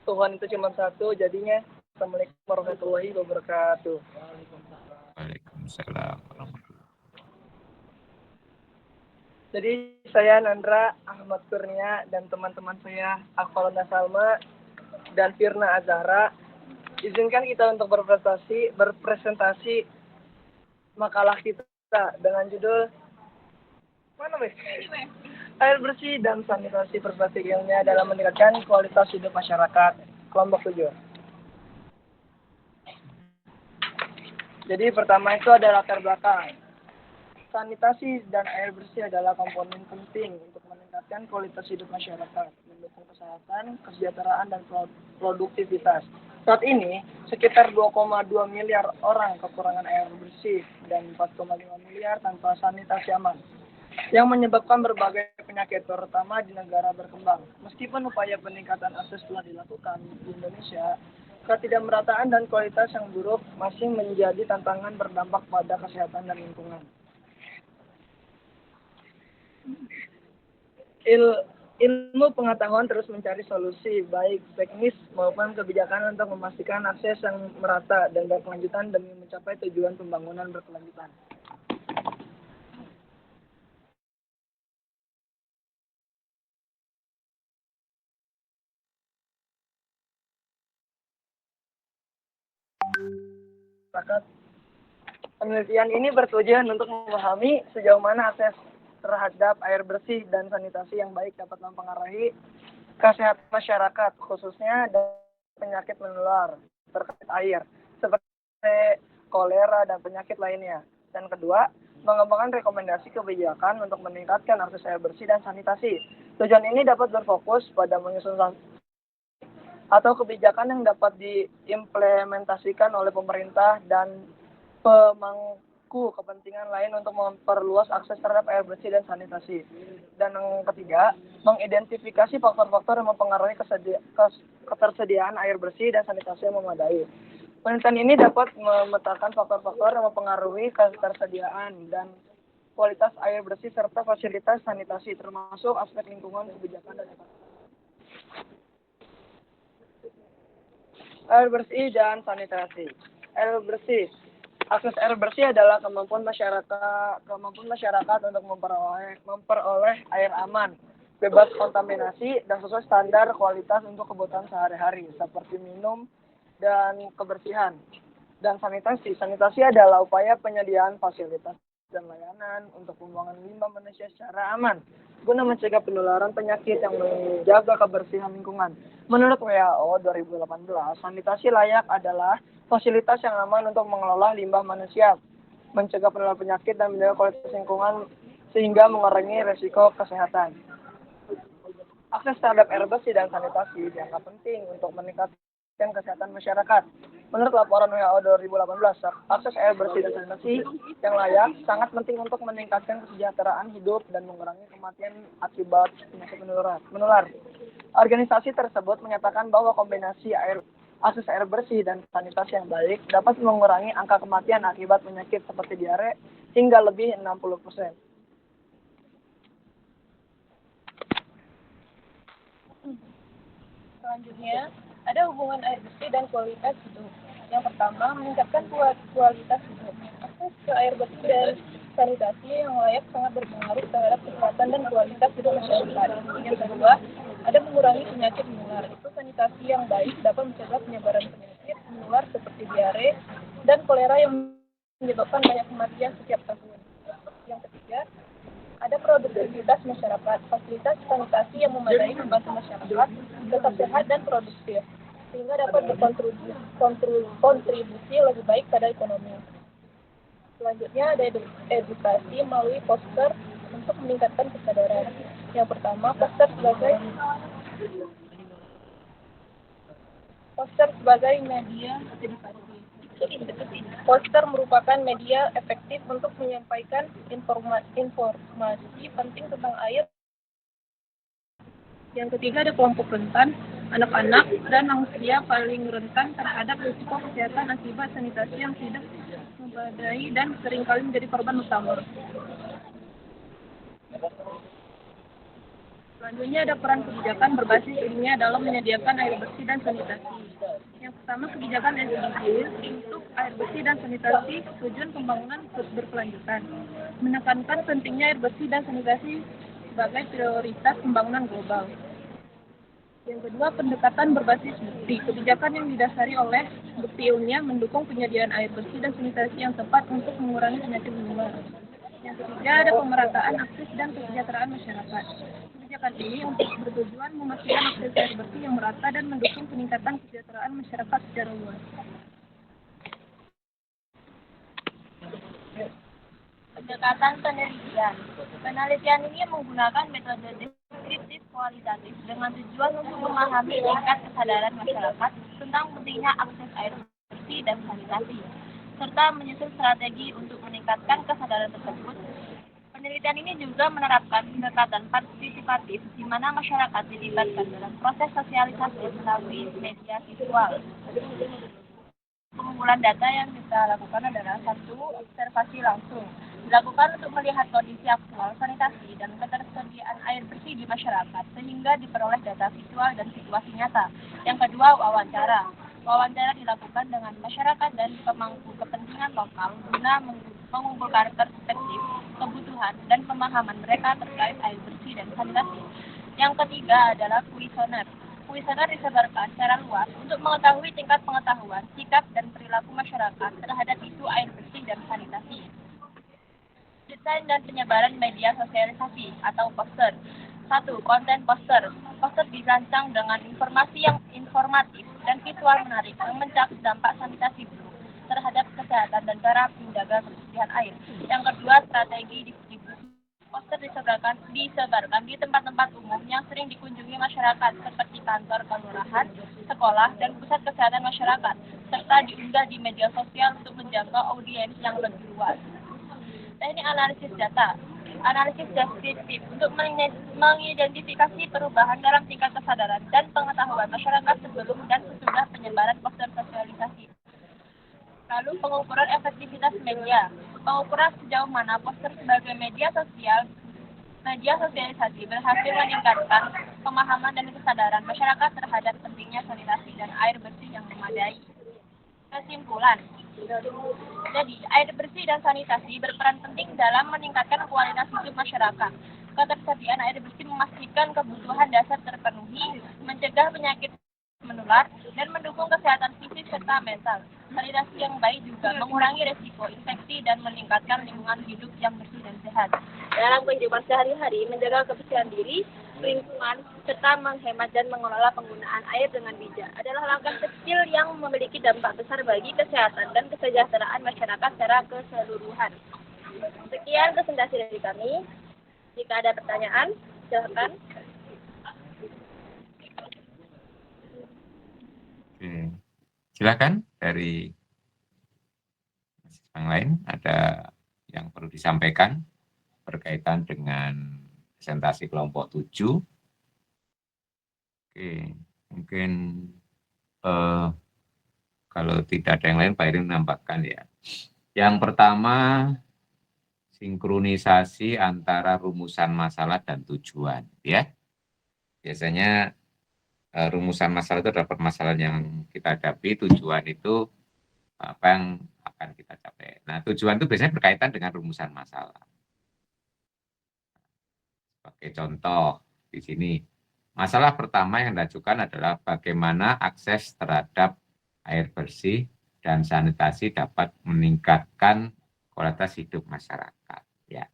Tuhan itu cuma satu, jadinya Assalamualaikum warahmatullahi wabarakatuh.
Waalaikumsalam.
Jadi saya Nandra Ahmad Kurnia dan teman-teman saya Akvalona Salma dan Firna Azhara Izinkan kita untuk berpresentasi makalah kita dengan judul Air bersih dan sanitasi perspektif ilmiah dalam meningkatkan kualitas hidup masyarakat. Kelompok 7. Jadi pertama itu ada latar belakang. Sanitasi dan air bersih adalah komponen penting untuk meningkatkan kualitas hidup masyarakat, mendukung kesehatan, kesejahteraan, dan produktivitas. Saat ini, sekitar 2,2 miliar orang kekurangan air bersih dan 4,5 miliar tanpa sanitasi aman, yang menyebabkan berbagai penyakit, terutama di negara berkembang. Meskipun upaya peningkatan akses telah dilakukan di Indonesia, ketidakmerataan dan kualitas yang buruk masih menjadi tantangan berdampak pada kesehatan dan lingkungan. Ilmu pengetahuan terus mencari solusi, baik teknis maupun kebijakan untuk memastikan akses yang merata dan berkelanjutan demi mencapai tujuan pembangunan berkelanjutan. Penelitian ini bertujuan untuk memahami sejauh mana akses terhadap air bersih dan sanitasi yang baik dapat mempengaruhi kesehatan masyarakat, khususnya dari penyakit menular terkait air, seperti kolera dan penyakit lainnya. Dan kedua, mengembangkan rekomendasi kebijakan untuk meningkatkan akses air bersih dan sanitasi. Tujuan ini dapat berfokus pada menyusun atau kebijakan yang dapat diimplementasikan oleh pemerintah dan pemangku kepentingan lain untuk memperluas akses terhadap air bersih dan sanitasi. Dan yang ketiga, mengidentifikasi faktor-faktor yang mempengaruhi ketersediaan air bersih dan sanitasi yang memadai. Penelitian ini dapat memetakan faktor-faktor yang mempengaruhi ketersediaan dan kualitas air bersih serta fasilitas sanitasi, termasuk aspek lingkungan, kebijakan, dan ekonomi. Air bersih dan sanitasi. Air bersih. Akses air bersih adalah kemampuan masyarakat untuk memperoleh air aman, bebas kontaminasi, dan sesuai standar kualitas untuk kebutuhan sehari-hari, seperti minum dan kebersihan. Dan sanitasi. Sanitasi adalah upaya penyediaan fasilitas dan layanan untuk pembuangan limbah manusia secara aman, guna mencegah penularan penyakit yang menjaga kebersihan lingkungan. Menurut WHO 2018, sanitasi layak adalah fasilitas yang aman untuk mengelola limbah manusia, mencegah penularan penyakit, dan menjaga kualitas lingkungan sehingga mengurangi risiko kesehatan. Akses terhadap air bersih dan sanitasi dianggap penting untuk meningkatkan kesehatan masyarakat. Menurut laporan WHO 2018, akses air bersih dan sanitasi yang layak sangat penting untuk meningkatkan kesejahteraan hidup dan mengurangi kematian akibat penyakit menular. Organisasi tersebut menyatakan bahwa kombinasi akses air bersih dan sanitasi yang baik dapat mengurangi angka kematian akibat penyakit seperti diare hingga lebih 60%.
Selanjutnya, ada hubungan air bersih dan kualitas hidup. Yang pertama, meningkatkan kualitas hidup. Akses ke air bersih dan sanitasi yang layak sangat berpengaruh terhadap kesehatan dan kualitas hidup masyarakat. Yang kedua, ada mengurangi penyakit menular. Itu sanitasi yang baik dapat mencegah penyebaran penyakit menular seperti diare dan kolera yang menyebabkan banyak kematian setiap tahun. Yang ketiga, ada produktivitas masyarakat. Fasilitas sanitasi yang memadai membantu masyarakat tetap sehat dan produktif, sehingga dapat berkontribusi lebih baik pada ekonomi. Selanjutnya ada edukasi melalui poster untuk meningkatkan kesadaran. Yang pertama, poster sebagai media edukasi. Poster merupakan media efektif untuk menyampaikan informasi penting tentang air. Yang ketiga, ada kelompok rentan, anak-anak dan lansia paling rentan terhadap risiko kesehatan akibat sanitasi yang tidak memadai dan seringkali menjadi korban utama. Selanjutnya ada peran kebijakan berbasis ilmiah dalam menyediakan air bersih dan sanitasi. Yang pertama, kebijakan SDGs untuk air bersih dan sanitasi tujuan pembangunan berkelanjutan. Menekankan pentingnya air bersih dan sanitasi sebagai prioritas pembangunan global.
Yang kedua, pendekatan berbasis bukti. Kebijakan yang didasari oleh bukti ilmiah mendukung penyediaan air bersih dan sanitasi yang tepat untuk mengurangi penyakit menular. Yang ketiga, ada pemerataan akses dan kesejahteraan masyarakat. Kebijakan ini untuk bertujuan memastikan akses air bersih yang merata dan mendukung peningkatan kesejahteraan masyarakat secara luas.
Pendekatan penelitian. Penelitian ini menggunakan metode deskriptif kualitatif dengan tujuan untuk memahami tingkat kesadaran masyarakat tentang pentingnya akses air bersih dan sanitasi, serta menyusun strategi untuk meningkatkan kesadaran tersebut. Penelitian ini juga menerapkan pendekatan partisipatif di mana masyarakat dilibatkan dalam proses sosialisasi melalui media visual. Pengumpulan data yang kita lakukan adalah 1. Observasi langsung. Dilakukan untuk melihat kondisi aktual sanitasi dan ketersediaan air bersih di masyarakat sehingga diperoleh data visual dan situasi nyata. Yang kedua, wawancara. Wawancara dilakukan dengan masyarakat dan pemangku kepentingan lokal guna mengumpulkan perspektif, kebutuhan, dan pemahaman mereka terkait air bersih dan sanitasi. Yang ketiga adalah kuesioner. Kuesioner disebarkan secara luas untuk mengetahui tingkat pengetahuan, sikap, dan perilaku masyarakat terhadap isu air bersih dan sanitasi. Desain dan penyebaran media sosialisasi atau poster. 1. Konten poster. Poster dirancang dengan informasi yang informatif dan visual menarik yang mencakup dampak sanitasi buruk terhadap kesehatan dan cara menjaga kebersihan air. Yang kedua, strategi distribusi. Poster disebarkan di tempat-tempat umum yang sering dikunjungi masyarakat seperti kantor kelurahan, sekolah, dan pusat kesehatan masyarakat, serta diunggah di media sosial untuk menjangkau audiens yang lebih luas. Teknik analisis data. Analisis deskriptif untuk mengidentifikasi perubahan dalam tingkat kesadaran dan pengetahuan masyarakat sebelum dan sesudah penyebaran poster sosialisasi. Lalu pengukuran efektivitas media. Pengukuran sejauh mana poster sebagai media sosialisasi berhasil meningkatkan pemahaman dan kesadaran masyarakat terhadap pentingnya sanitasi dan air bersih yang memadai. Kesimpulan. Jadi, air bersih dan sanitasi berperan penting dalam meningkatkan kualitas hidup masyarakat. Ketersediaan air bersih memastikan kebutuhan dasar terpenuhi, mencegah penyakit menular, dan mendukung kesehatan fisik serta mental. Sanitasi yang baik juga mengurangi resiko infeksi dan meningkatkan lingkungan hidup yang bersih dan sehat. Dalam kehidupan sehari-hari, menjaga kebersihan diri, lingkungan, serta menghemat dan mengelola penggunaan air dengan bijak adalah langkah kecil yang memiliki dampak besar bagi kesehatan dan kesejahteraan masyarakat secara keseluruhan. Sekian presentasi dari kami. Jika ada pertanyaan, silakan.
Oke. Silakan dari yang lain, ada yang perlu disampaikan berkaitan dengan presentasi kelompok 7. Oke, mungkin kalau tidak ada yang lain, Pak Irin menambahkan ya. Yang pertama, sinkronisasi antara rumusan masalah dan tujuan, ya. Biasanya rumusan masalah itu adalah permasalahan yang kita hadapi, tujuan itu apa yang akan kita capai. Nah, tujuan itu biasanya berkaitan dengan rumusan masalah. Sebagai contoh di sini, masalah pertama yang diajukan adalah bagaimana akses terhadap air bersih dan sanitasi dapat meningkatkan kualitas hidup masyarakat. Ya,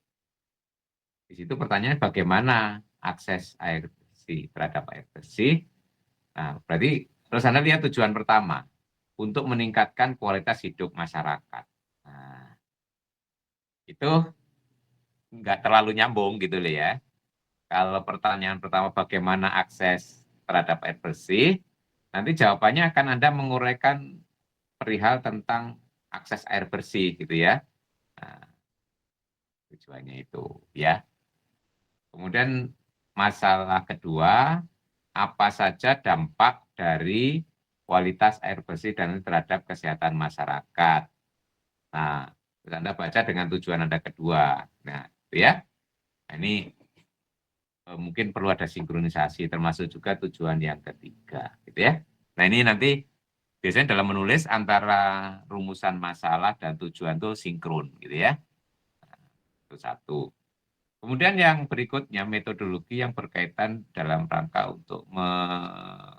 di situ pertanyaannya bagaimana akses air bersih terhadap air bersih. Nah, berarti terus Anda lihat tujuan pertama untuk meningkatkan kualitas hidup masyarakat. Nah, itu nggak terlalu nyambung gitu loh ya. Kalau pertanyaan pertama bagaimana akses terhadap air bersih, nanti jawabannya akan Anda menguraikan perihal tentang akses air bersih gitu ya. Nah, tujuannya itu ya. Kemudian masalah kedua, apa saja dampak dari kualitas air bersih dan terhadap kesehatan masyarakat. Nah, Anda baca dengan tujuan Anda kedua. Nah, itu ya. Nah, ini mungkin perlu ada sinkronisasi, termasuk juga tujuan yang ketiga, gitu ya. Nah, ini nanti biasanya dalam menulis antara rumusan masalah dan tujuan itu sinkron, gitu ya. Nah, itu satu. Kemudian yang berikutnya metodologi yang berkaitan dalam rangka untuk mencapai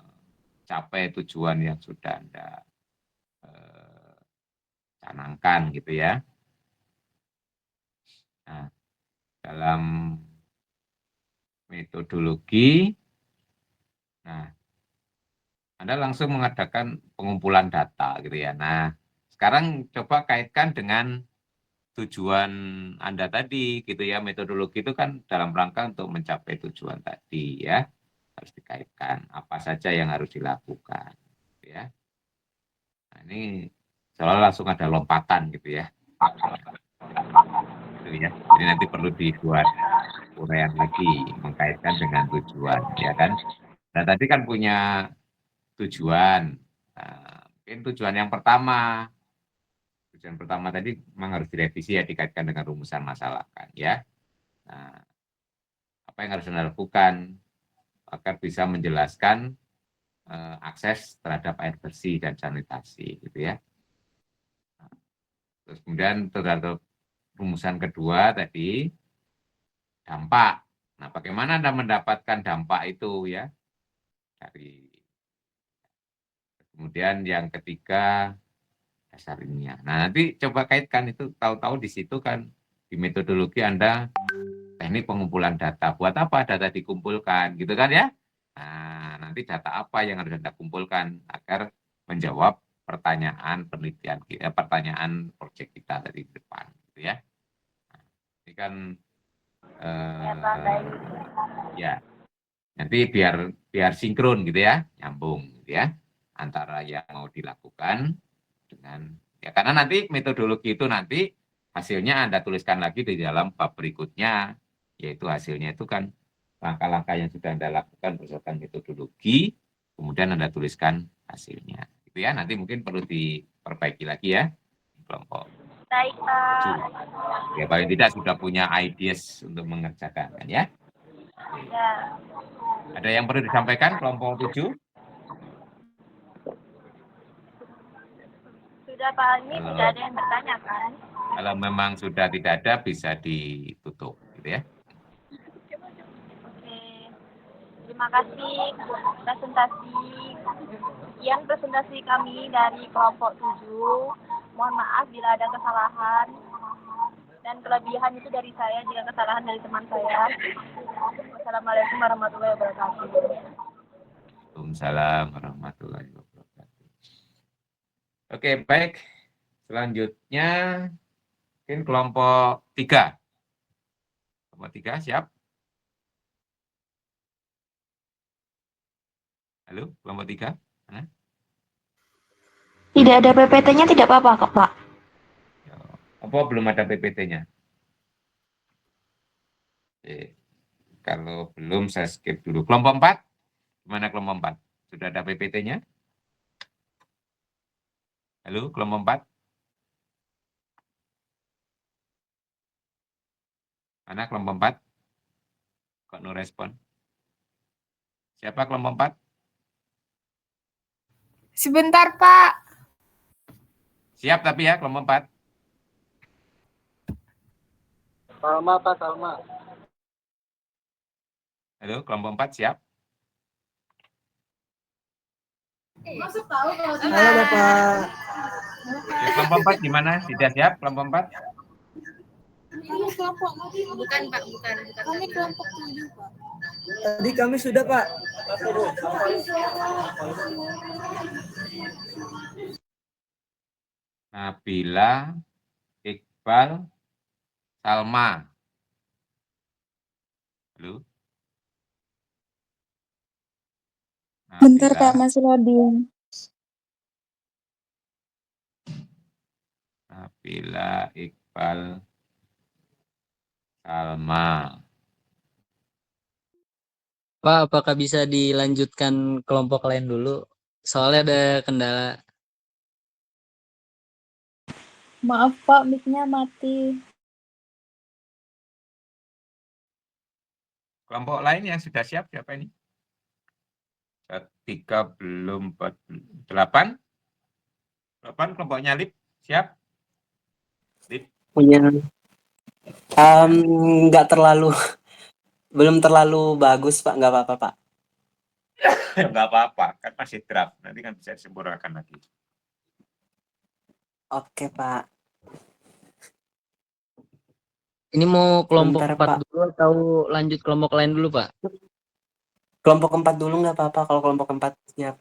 tujuan yang sudah Anda canangkan gitu ya. Nah, dalam metodologi, nah, Anda langsung mengadakan pengumpulan data gitu ya. Nah, sekarang coba kaitkan dengan tujuan Anda tadi gitu ya. Metodologi itu kan dalam rangka untuk mencapai tujuan tadi ya. Harus dikaitkan apa saja yang harus dilakukan gitu ya. Nah, ini seolah langsung ada lompatan gitu ya. Gitu ya. Jadi nanti perlu dibuat uraian lagi mengkaitkan dengan tujuan ya kan. Nah, tadi kan punya tujuan. Nah, mungkin tujuan yang pertama. Tujuan pertama tadi memang harus direvisi ya, dikaitkan dengan rumusan masalah kan ya. Nah, apa yang harus Anda lakukan agar bisa menjelaskan akses terhadap air bersih dan sanitasi gitu ya. Nah, terus kemudian terhadap rumusan kedua tadi dampak. Nah, bagaimana Anda mendapatkan dampak itu ya? Kemudian yang ketiga dasar ilmiah. Nah, nanti coba kaitkan itu, tahu-tahu di situ kan di metodologi Anda teknik pengumpulan data. Buat apa data dikumpulkan gitu kan ya? Nah, nanti data apa yang harus Anda kumpulkan agar menjawab pertanyaan penelitian kita, pertanyaan proyek kita tadi di depan gitu ya. Nah, ini kan ya nanti biar sinkron gitu ya, nyambung gitu ya antara yang mau dilakukan dengan ya, karena nanti metodologi itu nanti hasilnya Anda tuliskan lagi di dalam bab berikutnya, yaitu hasilnya itu kan langkah-langkah yang sudah Anda lakukan berdasarkan metodologi, kemudian Anda tuliskan hasilnya. Gitu ya, nanti mungkin perlu diperbaiki lagi ya kelompok.
Baik, Pak.
Ya paling tidak sudah punya ideas untuk mengerjakan kan ya.
Ya.
Ada yang perlu disampaikan kelompok 7?
Sudah Pak, ini tidak ada yang bertanya kan?
Kalau memang sudah tidak ada, bisa ditutup, gitu ya.
Oke, terima kasih presentasi kami dari kelompok 7. Mohon maaf bila ada kesalahan dan kelebihan itu dari saya jika kesalahan dari teman saya. Wassalamualaikum warahmatullahi wabarakatuh.
Waalaikumsalam warahmatullahi wabarakatuh. Oke, baik. Selanjutnya mungkin kelompok 3. Kelompok 3 siap? Halo, kelompok 3? Mana?
Tidak ada PPT-nya tidak apa-apa, Pak.
Apa belum ada PPT-nya? Kalau belum saya skip dulu. Kelompok 4? Gimana kelompok 4? Sudah ada PPT-nya? Halo, kelompok 4? Mana kelompok 4? Kok no respon? Siapa kelompok 4?
Sebentar, Pak.
Siap tapi ya kelompok 4?
Salma, Pak, Salma.
Halo, kelompok 4 siap?
Masuk tahu kalau
Halo, Bapak.
Ya, kelompok 4 gimana? Tidak siap kelompok 4?
Ini kelompok bukan Pak, bukan. Kami kelompok 7, Pak.
Tadi kami sudah, Pak.
Nabila, Iqbal, Salma. Halo?
Bentar, Kak, masih loading.
Nabila, Iqbal, Salma.
Pak, apakah bisa dilanjutkan kelompok lain dulu? Soalnya ada kendala.
Maaf, Pak, mic-nya mati.
Kelompok lain yang sudah siap siapa ini? 3 belum 4, 8. 8 kelompoknya Lip siap? Lip.
Punya Nggak terlalu, belum terlalu bagus Pak, nggak apa-apa Pak.
Nggak apa-apa, kan masih draft. Nanti kan bisa disempurnakan lagi.
Oke Pak.
Ini mau kelompok
Bentar,
4
Pak.
dulu atau lanjut kelompok lain dulu, Pak?
Kelompok 4 dulu nggak apa-apa kalau kelompok 4 siap.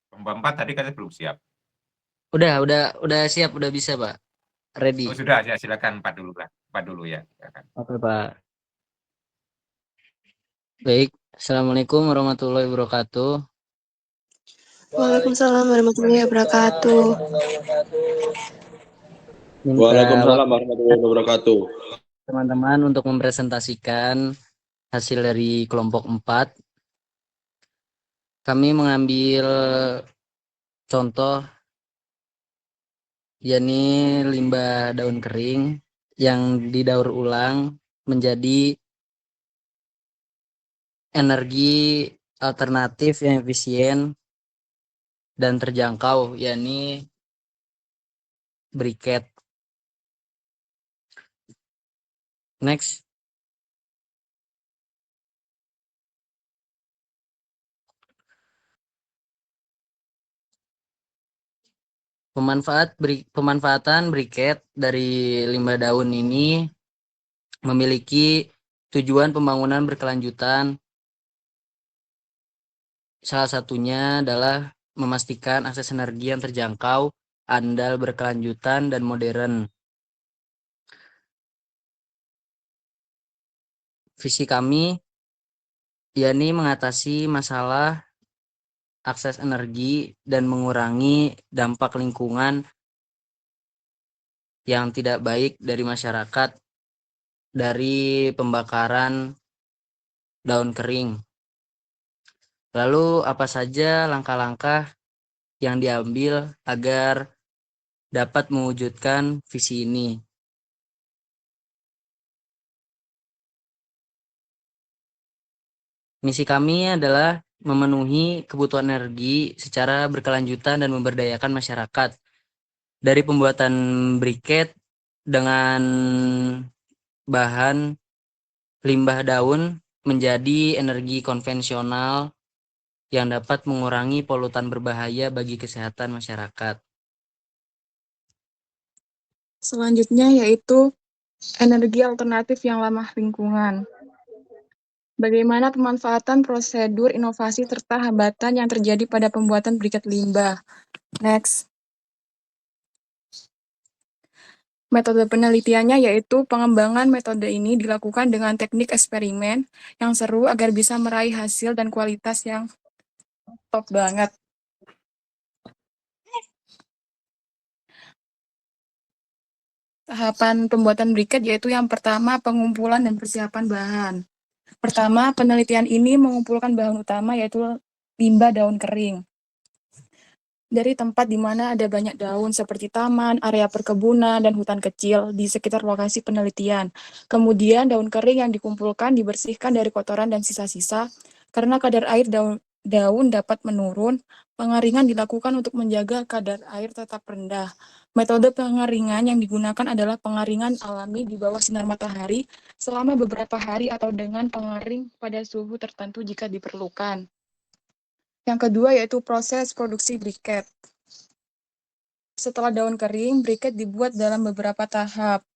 Kelompok 4 tadi kan belum siap.
Udah siap, udah bisa, Pak. Ready.
Oh sudah, ya silakan 4 dulu lah. 4 dulu ya. Silakan.
Oke, Pak. Baik, Assalamualaikum warahmatullahi wabarakatuh.
Waalaikumsalam warahmatullahi wabarakatuh.
Waalaikumsalam warahmatullahi wabarakatuh.
Teman-teman untuk mempresentasikan hasil dari kelompok 4. Kami mengambil contoh yakni limbah daun kering yang didaur ulang menjadi energi alternatif yang efisien dan terjangkau, yakni briket. Next. Pemanfaatan briket dari limbah daun ini memiliki tujuan pembangunan berkelanjutan. Salah satunya adalah memastikan akses energi yang terjangkau, andal, berkelanjutan, dan modern. Visi kami yakni mengatasi masalah akses energi dan mengurangi dampak lingkungan yang tidak baik dari masyarakat dari pembakaran daun kering. Lalu apa saja langkah-langkah yang diambil agar dapat mewujudkan visi ini? Misi kami adalah memenuhi kebutuhan energi secara berkelanjutan dan memberdayakan masyarakat. Dari pembuatan briket dengan bahan limbah daun menjadi energi konvensional yang dapat mengurangi polutan berbahaya bagi kesehatan masyarakat.
Selanjutnya yaitu energi alternatif yang ramah lingkungan. Bagaimana pemanfaatan prosedur inovasi serta hambatan yang terjadi pada pembuatan briket limbah. Next. Metode penelitiannya yaitu pengembangan metode ini dilakukan dengan teknik eksperimen yang seru agar bisa meraih hasil dan kualitas yang top banget. Tahapan pembuatan briket yaitu yang pertama pengumpulan dan persiapan bahan. Pertama, penelitian ini mengumpulkan bahan utama yaitu limbah daun kering. Dari tempat di mana ada banyak daun seperti taman, area perkebunan, dan hutan kecil di sekitar lokasi penelitian. Kemudian daun kering yang dikumpulkan dibersihkan dari kotoran dan sisa-sisa. Karena kadar air daun dapat menurun, pengeringan dilakukan untuk menjaga kadar air tetap rendah. Metode pengeringan yang digunakan adalah pengeringan alami di bawah sinar matahari selama beberapa hari atau dengan pengering pada suhu tertentu jika diperlukan. Yang kedua yaitu proses produksi briket. Setelah daun kering, briket dibuat dalam beberapa tahap.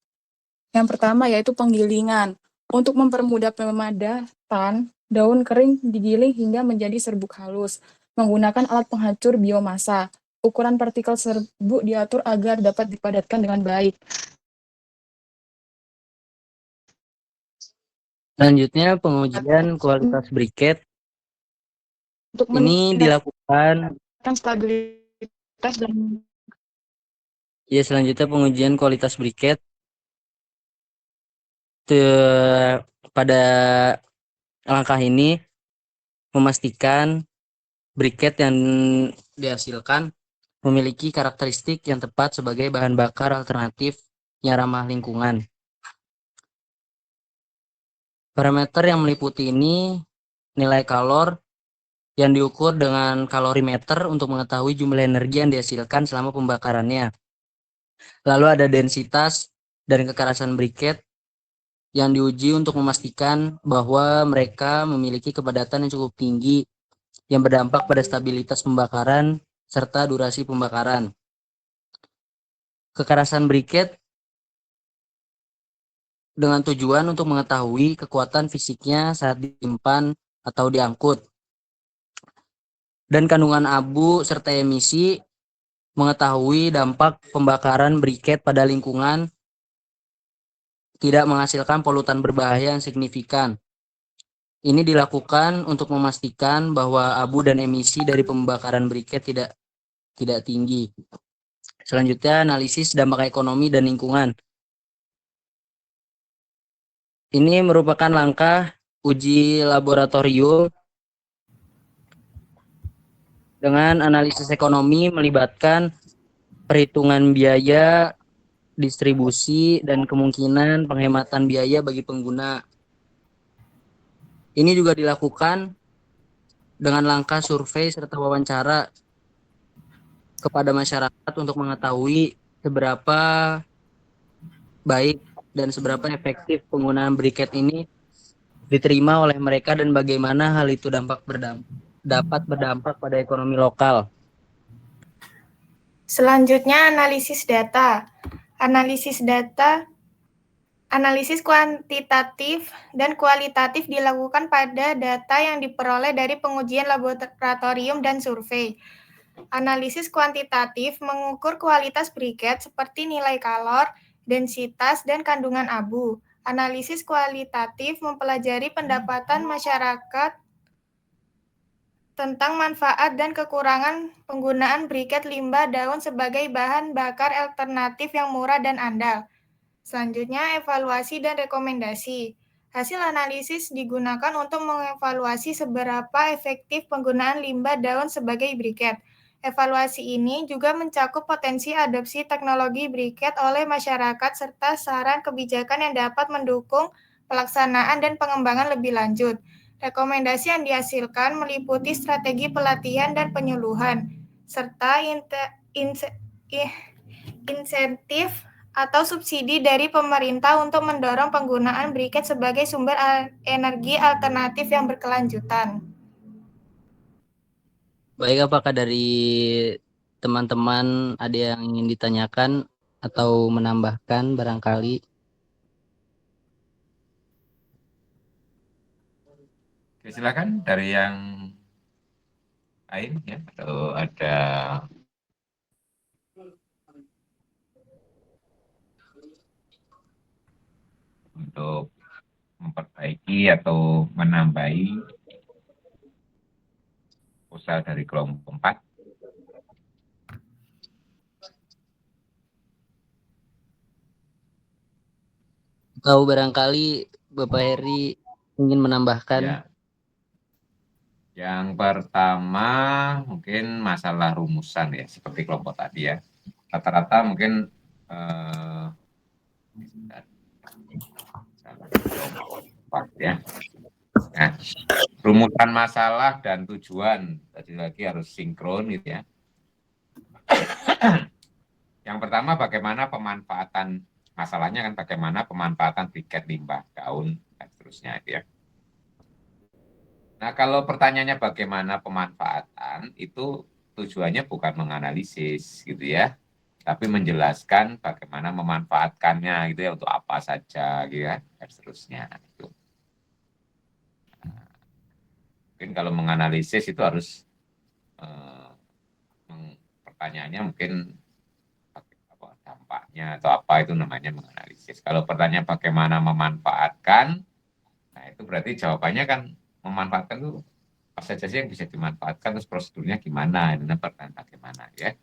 Yang pertama yaitu penggilingan. Untuk mempermudah pemadatan, daun kering digiling hingga menjadi serbuk halus menggunakan alat penghancur biomasa. Ukuran partikel serbuk diatur agar dapat dipadatkan dengan baik.
Selanjutnya pengujian kualitas briket. Ini dilakukan
stabilitas dan
selanjutnya pengujian kualitas briket pada langkah ini memastikan briket yang dihasilkan memiliki karakteristik yang tepat sebagai bahan bakar alternatif yang ramah lingkungan. Parameter yang meliputi ini nilai kalor yang diukur dengan kalorimeter untuk mengetahui jumlah energi yang dihasilkan selama pembakarannya. Lalu ada densitas dan kekerasan briket yang diuji untuk memastikan bahwa mereka memiliki kepadatan yang cukup tinggi yang berdampak pada stabilitas pembakaran serta durasi pembakaran. Kekerasan briket dengan tujuan untuk mengetahui kekuatan fisiknya saat disimpan atau diangkut. Dan kandungan abu serta emisi mengetahui dampak pembakaran briket pada lingkungan tidak menghasilkan polutan berbahaya yang signifikan. Ini dilakukan untuk memastikan bahwa abu dan emisi dari pembakaran briket tidak tinggi. Selanjutnya, analisis dampak ekonomi dan lingkungan. Ini merupakan langkah uji laboratorium dengan analisis ekonomi melibatkan perhitungan biaya, distribusi, dan kemungkinan penghematan biaya bagi pengguna. Ini juga dilakukan dengan langkah survei serta wawancara kepada masyarakat untuk mengetahui seberapa baik dan seberapa efektif penggunaan briket ini diterima oleh mereka dan bagaimana hal itu dapat berdampak pada ekonomi lokal.
Selanjutnya, analisis data. Analisis kuantitatif dan kualitatif dilakukan pada data yang diperoleh dari pengujian laboratorium dan survei. Analisis kuantitatif mengukur kualitas briket seperti nilai kalor, densitas, dan kandungan abu. Analisis kualitatif mempelajari pendapatan masyarakat tentang manfaat dan kekurangan penggunaan briket limbah daun sebagai bahan bakar alternatif yang murah dan andal. Selanjutnya, evaluasi dan rekomendasi. Hasil analisis digunakan untuk mengevaluasi seberapa efektif penggunaan limbah daun sebagai briket. Evaluasi ini juga mencakup potensi adopsi teknologi briket oleh masyarakat serta saran kebijakan yang dapat mendukung pelaksanaan dan pengembangan lebih lanjut. Rekomendasi yang dihasilkan meliputi strategi pelatihan dan penyuluhan, serta insentif atau subsidi dari pemerintah untuk mendorong penggunaan briket sebagai sumber energi alternatif yang berkelanjutan.
Baik, apakah dari teman-teman ada yang ingin ditanyakan atau menambahkan barangkali?
Oke, silakan dari yang lain ya, atau ada untuk memperbaiki atau menambahi usaha dari kelompok 4.
Atau barangkali Bapak Heri ingin menambahkan?
Ya. Yang pertama mungkin masalah rumusan ya, seperti kelompok tadi ya. Rata-rata mungkin ya. Nah, rumusan masalah dan tujuan tadi lagi harus sinkron gitu ya. Yang pertama bagaimana pemanfaatan, masalahnya kan bagaimana pemanfaatan briket limbah daun dan seterusnya gitu ya. Nah, kalau pertanyaannya bagaimana pemanfaatan, itu tujuannya bukan menganalisis gitu ya, tapi menjelaskan bagaimana memanfaatkannya gitu ya, untuk apa saja gitu ya, dan seterusnya itu. Mungkin kalau menganalisis itu harus pertanyaannya mungkin dampaknya atau apa, itu namanya menganalisis. Kalau pertanyaan bagaimana memanfaatkan, nah itu berarti jawabannya kan memanfaatkan itu apa saja sih yang bisa dimanfaatkan, terus prosedurnya gimana, itu pertanyaan bagaimana ya.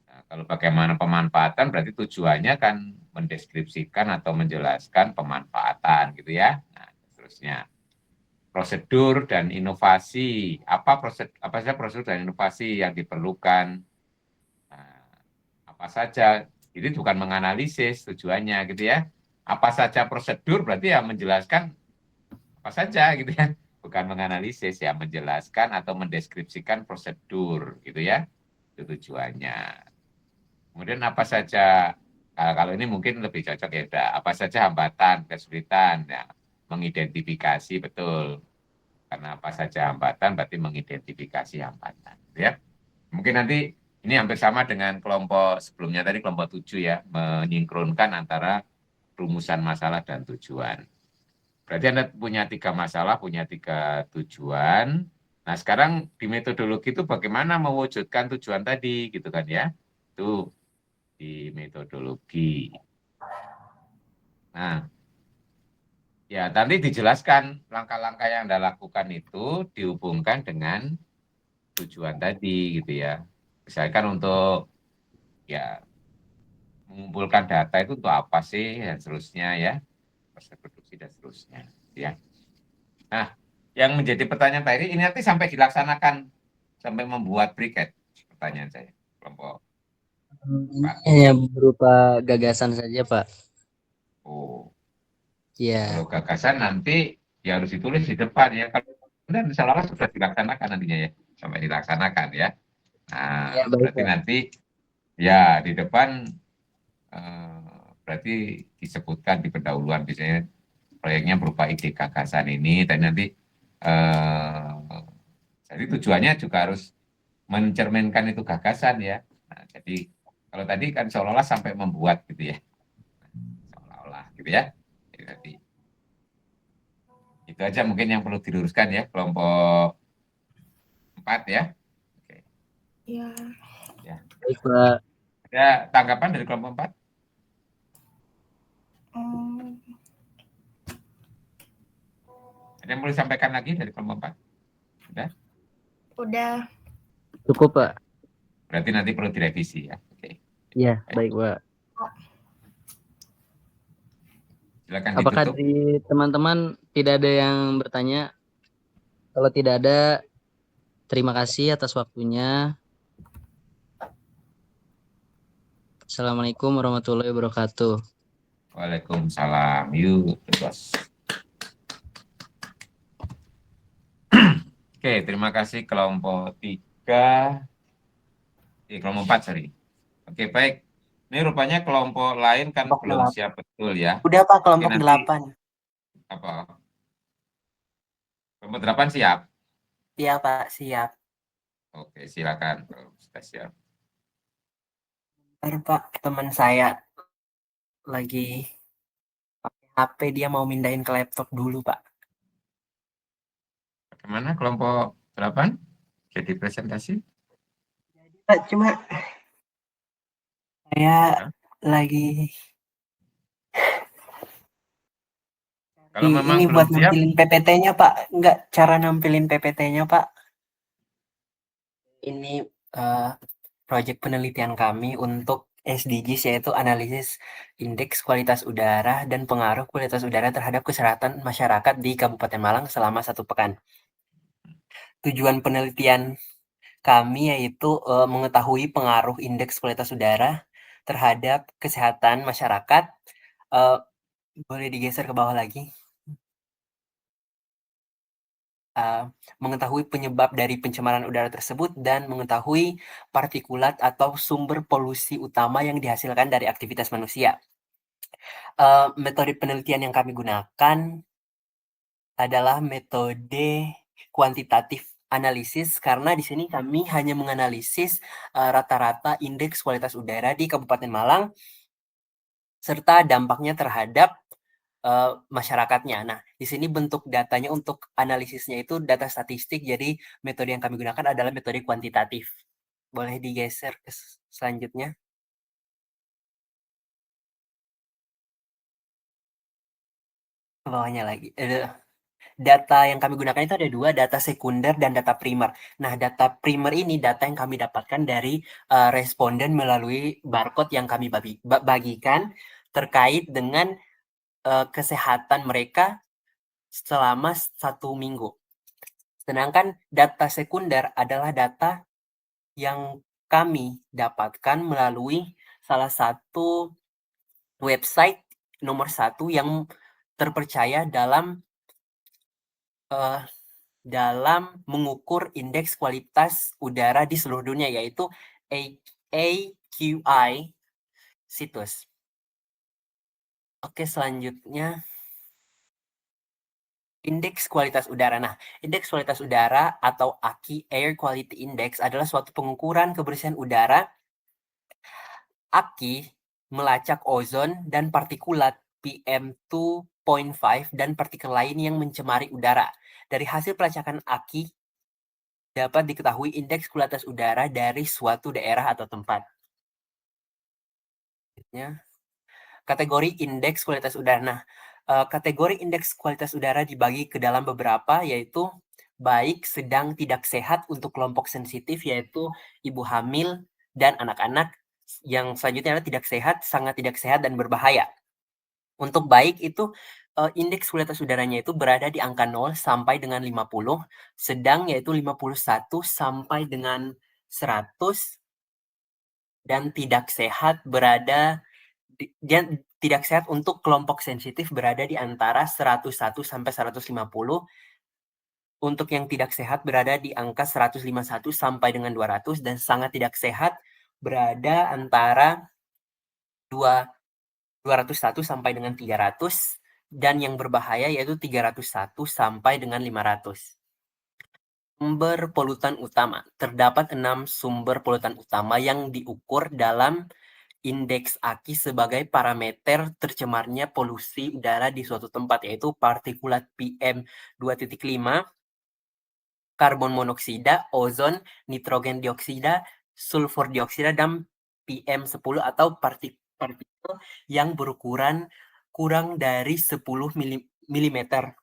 Nah, kalau bagaimana pemanfaatan berarti tujuannya kan mendeskripsikan atau menjelaskan pemanfaatan gitu ya. Nah, terusnya prosedur dan inovasi, apa saja prosedur dan inovasi yang diperlukan, apa saja, itu bukan menganalisis tujuannya gitu ya. Apa saja prosedur berarti ya menjelaskan apa saja gitu ya, bukan menganalisis ya, menjelaskan atau mendeskripsikan prosedur gitu ya, itu tujuannya. Kemudian apa saja Kalau ini mungkin lebih cocok ya, udah apa saja hambatan, kesulitan, ya, mengidentifikasi betul. Karena apa saja hambatan berarti mengidentifikasi hambatan, ya. Mungkin nanti ini hampir sama dengan kelompok sebelumnya tadi, kelompok 7 ya, menyinkronkan antara rumusan masalah dan tujuan. Berarti Anda punya 3 masalah, punya 3 tujuan. Nah, sekarang di metodologi itu bagaimana mewujudkan tujuan tadi, gitu kan ya. Itu di metodologi. Nah, ya nanti dijelaskan langkah-langkah yang Anda lakukan itu dihubungkan dengan tujuan tadi, gitu ya. Misalkan untuk ya mengumpulkan data itu untuk apa sih, dan seterusnya ya. Proses produksi dan seterusnya, ya. Nah, yang menjadi pertanyaan tadi ini nanti sampai dilaksanakan, sampai membuat briket, pertanyaan saya, kelompok.
Ini hanya berupa gagasan saja, Pak.
Oh,
Iya.
kalau gagasan nanti ya harus ditulis di depan ya. Kalau dan salah sudah dilaksanakan nantinya ya, sampai dilaksanakan ya. Nah,
Ya, baik,
berarti
Pak.
nanti ya di depan berarti disebutkan di pendahuluan biasanya proyeknya berupa ide gagasan ini, dan nanti jadi tujuannya juga harus mencerminkan itu gagasan ya. Nah, jadi kalau tadi kan seolah-olah sampai membuat gitu ya, seolah-olah gitu ya. Jadi nanti itu aja mungkin yang perlu diluruskan ya, kelompok 4 ya. Oke.
Ya.
Ya.
Baik, Pak.
Ada tanggapan dari kelompok 4? Ada yang perlu disampaikan lagi dari kelompok 4? Sudah?
Udah.
Cukup, Pak.
Berarti nanti perlu direvisi ya. Oke.
Iya, baik, Pak.
Silakan
Apakah
ditutup.
dari teman-teman tidak ada yang bertanya? Kalau tidak ada, terima kasih atas waktunya. Assalamualaikum warahmatullahi wabarakatuh.
Waalaikumsalam. Yuk, bebas. Oke, terima kasih kelompok 3. Kelompok 4, sorry. Oke, baik. Ini rupanya kelompok lain kan
Kelompok
belum
8.
siap betul ya.
Udah, Pak, kelompok
nanti,
8.
Apa? Kelompok 8 siap?
Iya, Pak, siap.
Oke, silakan kalau sudah siap.
Bentar, Pak, teman saya lagi pakai HP, dia mau mindahin ke laptop dulu, Pak.
Bagaimana kelompok 8? Jadi presentasi?
Pak, cuma saya lagi
Kalau memang
ini
belum
buat
siap,
nampilin PPT-nya, Pak. Enggak, cara nampilin PPT-nya, Pak. Ini proyek penelitian kami untuk SDGs, yaitu analisis indeks kualitas udara dan pengaruh kualitas udara terhadap kesehatan masyarakat di Kabupaten Malang selama 1 pekan. Tujuan penelitian kami yaitu mengetahui pengaruh indeks kualitas udara terhadap kesehatan masyarakat. Boleh digeser ke bawah lagi. Mengetahui penyebab dari pencemaran udara tersebut dan mengetahui partikulat atau sumber polusi utama yang dihasilkan dari aktivitas manusia. Metode penelitian yang kami gunakan adalah metode kuantitatif analisis, karena di sini kami hanya menganalisis rata-rata indeks kualitas udara di Kabupaten Malang serta dampaknya terhadap masyarakatnya. Nah, di sini bentuk datanya untuk analisisnya itu data statistik, jadi metode yang kami gunakan adalah metode kuantitatif. Boleh digeser ke selanjutnya. Ke bawahnya lagi. Data yang kami gunakan itu ada 2, data sekunder dan data primer. Nah, data primer ini data yang kami dapatkan dari responden melalui barcode yang kami bagikan terkait dengan kesehatan mereka selama 1 minggu. Sedangkan data sekunder adalah data yang kami dapatkan melalui salah satu website nomor 1 yang terpercaya dalam mengukur indeks kualitas udara di seluruh dunia, yaitu AQI Citus. Oke, selanjutnya indeks kualitas udara. Nah, indeks kualitas udara atau AQI Air Quality Index adalah suatu pengukuran kebersihan udara. AQI melacak ozon dan partikulat PM2.5 dan partikel lain yang mencemari udara. Dari hasil pelacakan AQI dapat diketahui indeks kualitas udara dari suatu daerah atau tempat. Kategori indeks kualitas udara. Nah, kategori indeks kualitas udara dibagi ke dalam beberapa, yaitu baik, sedang, tidak sehat untuk kelompok sensitif, yaitu ibu hamil dan anak-anak. Yang selanjutnya adalah tidak sehat, sangat tidak sehat, dan berbahaya. Untuk baik itu indeks kualitas udaranya itu berada di angka 0 sampai dengan 50, sedang yaitu 51 sampai dengan 100, dan tidak sehat berada tidak sehat untuk kelompok sensitif berada di antara 101 sampai 150. Untuk yang tidak sehat berada di angka 151 sampai dengan 200, dan sangat tidak sehat berada antara 201 sampai dengan 300, dan yang berbahaya yaitu 301 sampai dengan 500. Sumber polutan utama. Terdapat 6 sumber polutan utama yang diukur dalam indeks AQI sebagai parameter tercemarnya polusi udara di suatu tempat, yaitu partikulat PM2.5, karbon monoksida, ozon, nitrogen dioksida, sulfur dioksida, dan PM10 atau partikel yang berukuran kurang dari 10 mikrometer.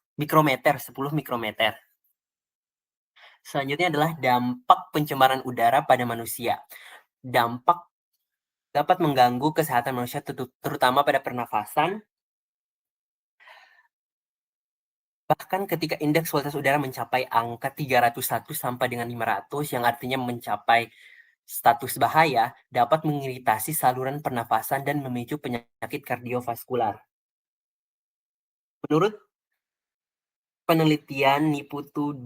Selanjutnya adalah dampak pencemaran udara pada manusia. Dampak dapat mengganggu kesehatan manusia, terutama pada pernafasan. Bahkan ketika indeks kualitas udara mencapai angka 301 sampai dengan 500, yang artinya mencapai status bahaya, dapat mengiritasi saluran pernafasan dan memicu penyakit kardiovaskular. Menurut penelitian Niputu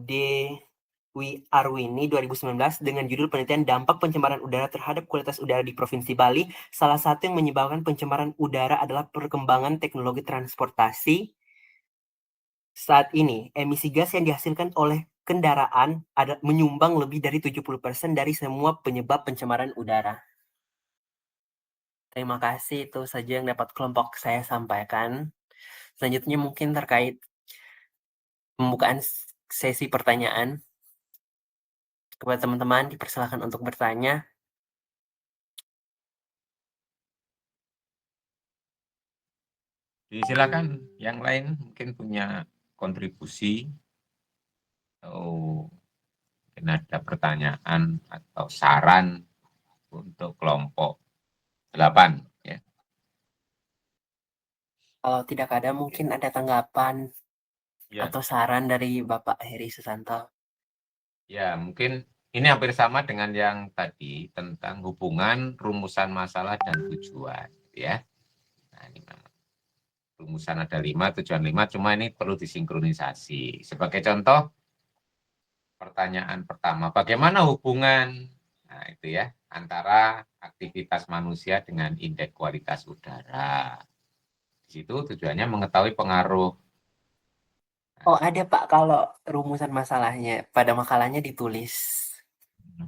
Arwini 2019 dengan judul penelitian dampak pencemaran udara terhadap kualitas udara di Provinsi Bali, salah satu yang menyebabkan pencemaran udara adalah perkembangan teknologi transportasi. Saat ini, emisi gas yang dihasilkan oleh kendaraan menyumbang lebih dari 70% dari semua penyebab pencemaran udara. Terima kasih, itu saja yang dapat kelompok saya sampaikan. Selanjutnya mungkin terkait pembukaan sesi pertanyaan. Kepada teman-teman, dipersilakan untuk bertanya.
Silakan, yang lain mungkin punya kontribusi atau mungkin ada pertanyaan atau saran untuk kelompok 8. Ya.
Kalau tidak ada, mungkin ada tanggapan atau saran dari Bapak Heri Susanto.
Ya, mungkin ini hampir sama dengan yang tadi tentang hubungan rumusan masalah dan tujuan, ya. Nah, ini memang rumusan ada 5, tujuan 5, cuma ini perlu disinkronisasi. Sebagai contoh, pertanyaan pertama, bagaimana hubungan itu ya antara aktivitas manusia dengan indeks kualitas udara? Di situ tujuannya mengetahui pengaruh.
Oh, ada Pak, kalau rumusan masalahnya pada makalahnya ditulis.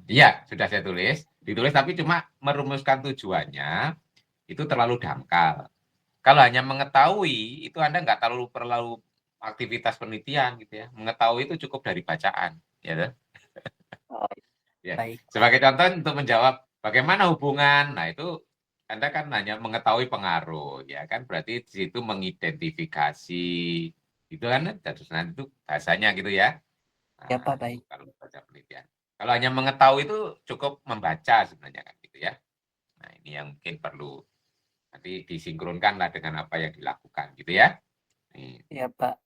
Iya, sudah saya ditulis tapi cuma merumuskan tujuannya itu terlalu dangkal. Kalau hanya mengetahui itu Anda nggak perlu aktivitas penelitian gitu ya. Mengetahui itu cukup dari bacaan, ya.
Oh,
ya.
Baik.
Sebagai contoh untuk menjawab bagaimana hubungan, nah itu Anda kan hanya mengetahui pengaruh, ya kan? Berarti di situ mengidentifikasi itu kan, terus nanti itu bahasanya gitu ya. Nah,
ya Pak, baik.
Kalau baca penelitian. Kalau hanya mengetahui itu cukup membaca sebenarnya kan gitu ya. Nah ini yang mungkin perlu nanti disinkronkanlah dengan apa yang dilakukan gitu ya.
Iya Pak.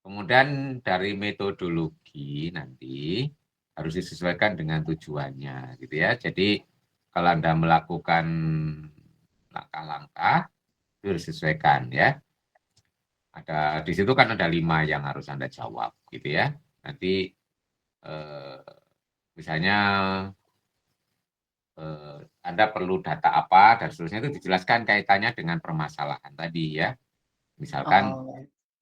Kemudian dari metodologi nanti harus disesuaikan dengan tujuannya gitu ya. Jadi kalau Anda melakukan langkah-langkah itu disesuaikan ya. Ada di situ kan ada 5 yang harus Anda jawab gitu ya. Nanti misalnya Anda perlu data apa dan seterusnya itu dijelaskan kaitannya dengan permasalahan tadi ya. Misalkan,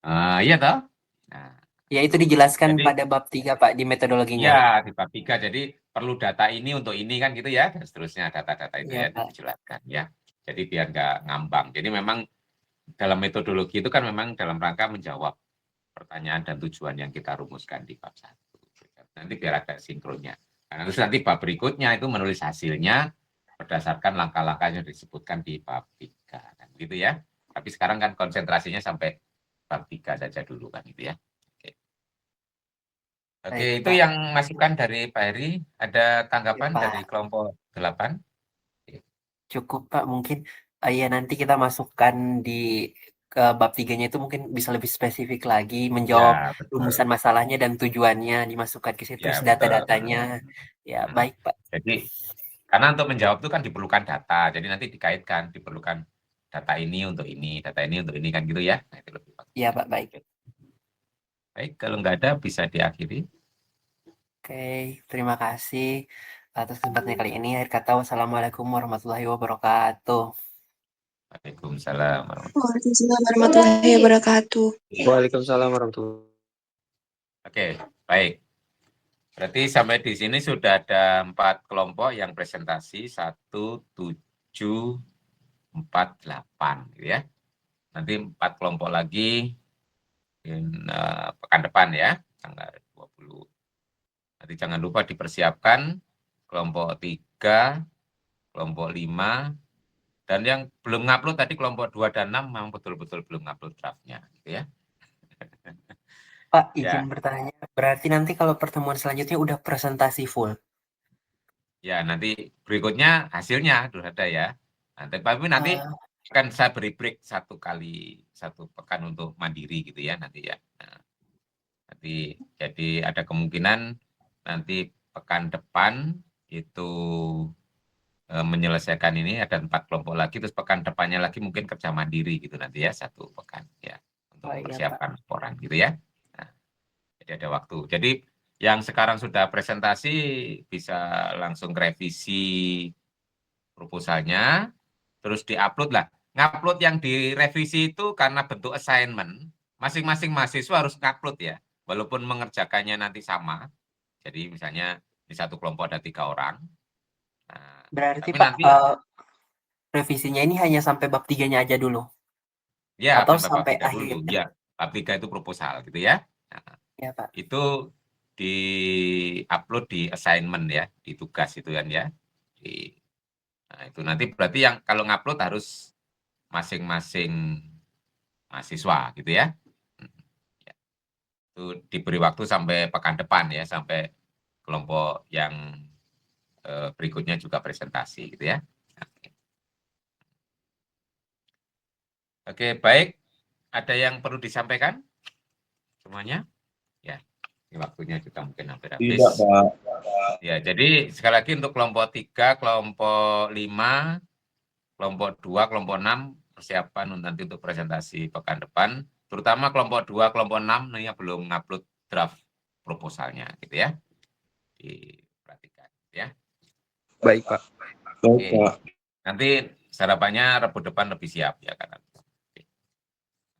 Oh.
iya toh? Nah,
Ya itu dijelaskan
jadi
pada bab 3 Pak di metodologinya.
ya di bab 3, jadi perlu data ini untuk ini kan gitu ya, dan seterusnya data-data itu
Iya
ya
Pak.
dijelaskan ya. Jadi biar nggak ngambang. Jadi memang dalam metodologi itu kan memang dalam rangka menjawab pertanyaan dan tujuan yang kita rumuskan di bab 1. Nanti biar ada sinkronnya. Nah, terus nanti bab berikutnya itu menulis hasilnya berdasarkan langkah-langkah yang disebutkan di bab 3. Kan gitu ya. Tapi sekarang kan konsentrasinya sampai bab 3 saja dulu kan gitu ya. Oke,
Baik,
itu
Pak.
yang masukan dari Pak Heri. Ada tanggapan
Pak.
dari kelompok 8?
Cukup Pak, mungkin ya nanti kita masukkan di ke bab 3-nya itu mungkin bisa lebih spesifik lagi menjawab
Ya, betul.
rumusan masalahnya dan tujuannya dimasukkan ke situ,
Ya,
terus
betul.
data-datanya. Ya, baik Pak.
Jadi karena untuk menjawab itu kan diperlukan data. Jadi nanti dikaitkan, diperlukan data ini untuk ini, data ini untuk ini kan gitu ya. Nah, itu lebih bagus.
Iya Pak, baik.
Baik, kalau nggak ada bisa diakhiri.
Oke, terima kasih atas kesempatannya kali ini. Akhir kata, wassalamualaikum warahmatullahi wabarakatuh.
Waalaikumsalam.
Waalaikumsalam warahmatullahi wabarakatuh.
Waalaikumsalam warahmatullahi.
Oke, baik. Berarti sampai di sini sudah ada 4 kelompok yang presentasi 1, 7, 4, 8 gitu ya. Nanti 4 kelompok lagi pekan depan ya, tanggal 20. Nanti jangan lupa dipersiapkan kelompok 3, kelompok 5, dan yang belum ngupload tadi kelompok 2 dan 6 memang betul-betul belum ngupload draftnya gitu ya.
Pak,
Ya.
izin bertanya, berarti nanti kalau pertemuan selanjutnya udah presentasi full?
Ya, nanti berikutnya hasilnya sudah ada ya. Tapi nanti akan saya beri break 1 pekan untuk mandiri gitu ya nanti ya. Nah, nanti jadi ada kemungkinan nanti pekan depan itu menyelesaikan ini ada 4 kelompok lagi, terus pekan depannya lagi mungkin kerja mandiri gitu nanti ya 1 pekan ya untuk mempersiapkan laporan gitu ya. Nah, jadi ada waktu. Jadi yang sekarang sudah presentasi bisa langsung revisi proposalnya, terus diupload lah. Ngupload yang direvisi itu karena bentuk assignment, masing-masing mahasiswa harus ngupload ya, walaupun mengerjakannya nanti sama. Jadi misalnya di 1 kelompok ada 3 orang. Nah,
berarti
tapi
Pak,
nanti,
revisinya ini hanya sampai bab 3-nya aja dulu?
Ya,
atau
sampai bab 3
sampai
dulu.
akhir?
Ya, bab 3 itu proposal gitu ya. Nah,
ya Pak.
Itu di-upload di assignment ya, di tugas itu kan ya. Nah, itu nanti berarti yang kalau ngupload harus masing-masing mahasiswa gitu ya. Itu diberi waktu sampai pekan depan ya, sampai kelompok yang berikutnya juga presentasi gitu ya. Oke, baik. Ada yang perlu disampaikan semuanya? Ya, ini waktunya juga mungkin hampir habis.
Tidak, Pak.
Ya, jadi sekali lagi untuk kelompok 3, kelompok 5, kelompok 2, kelompok 6 persiapan nanti untuk presentasi pekan depan. Terutama kelompok 2, kelompok 6 yang belum ngupload draft proposalnya gitu ya. Diperhatikan ya.
Baik, Pak.
Oke. Nanti sarapannya Rabu depan lebih siap ya kan.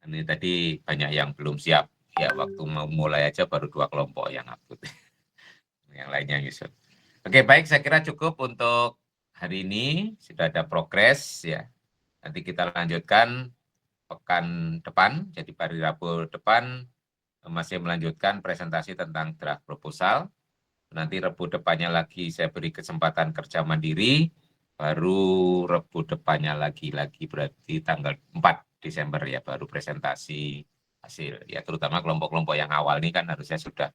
Ini tadi banyak yang belum siap. Ya, waktu mau mulai aja baru 2 kelompok yang upload. Yang lainnya nyusul. Oke, baik, saya kira cukup untuk hari ini. Sudah ada progres ya. Nanti kita lanjutkan pekan depan. Jadi hari Rabu depan masih melanjutkan presentasi tentang draft proposal. Nanti Rabu depannya lagi saya beri kesempatan kerja mandiri. Baru Rabu depannya lagi berarti tanggal 4 Desember ya, baru presentasi hasil. Ya, terutama kelompok-kelompok yang awal ini kan harusnya sudah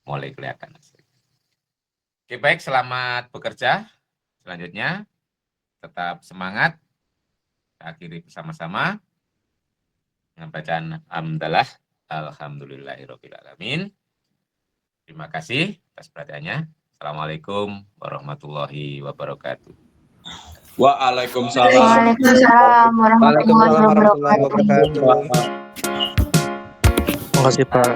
mulai kelihatan hasil. Oke, baik, selamat bekerja. Selanjutnya, tetap semangat. Kita akhiri bersama-sama dengan bacaan Alhamdulillah. Alhamdulillahirrahmanirrahim. Terima kasih atas perhatiannya. Assalamualaikum warahmatullahi wabarakatuh.
Waalaikumsalam.
Waalaikumsalam warahmatullahi wabarakatuh.
Terima kasih Pak.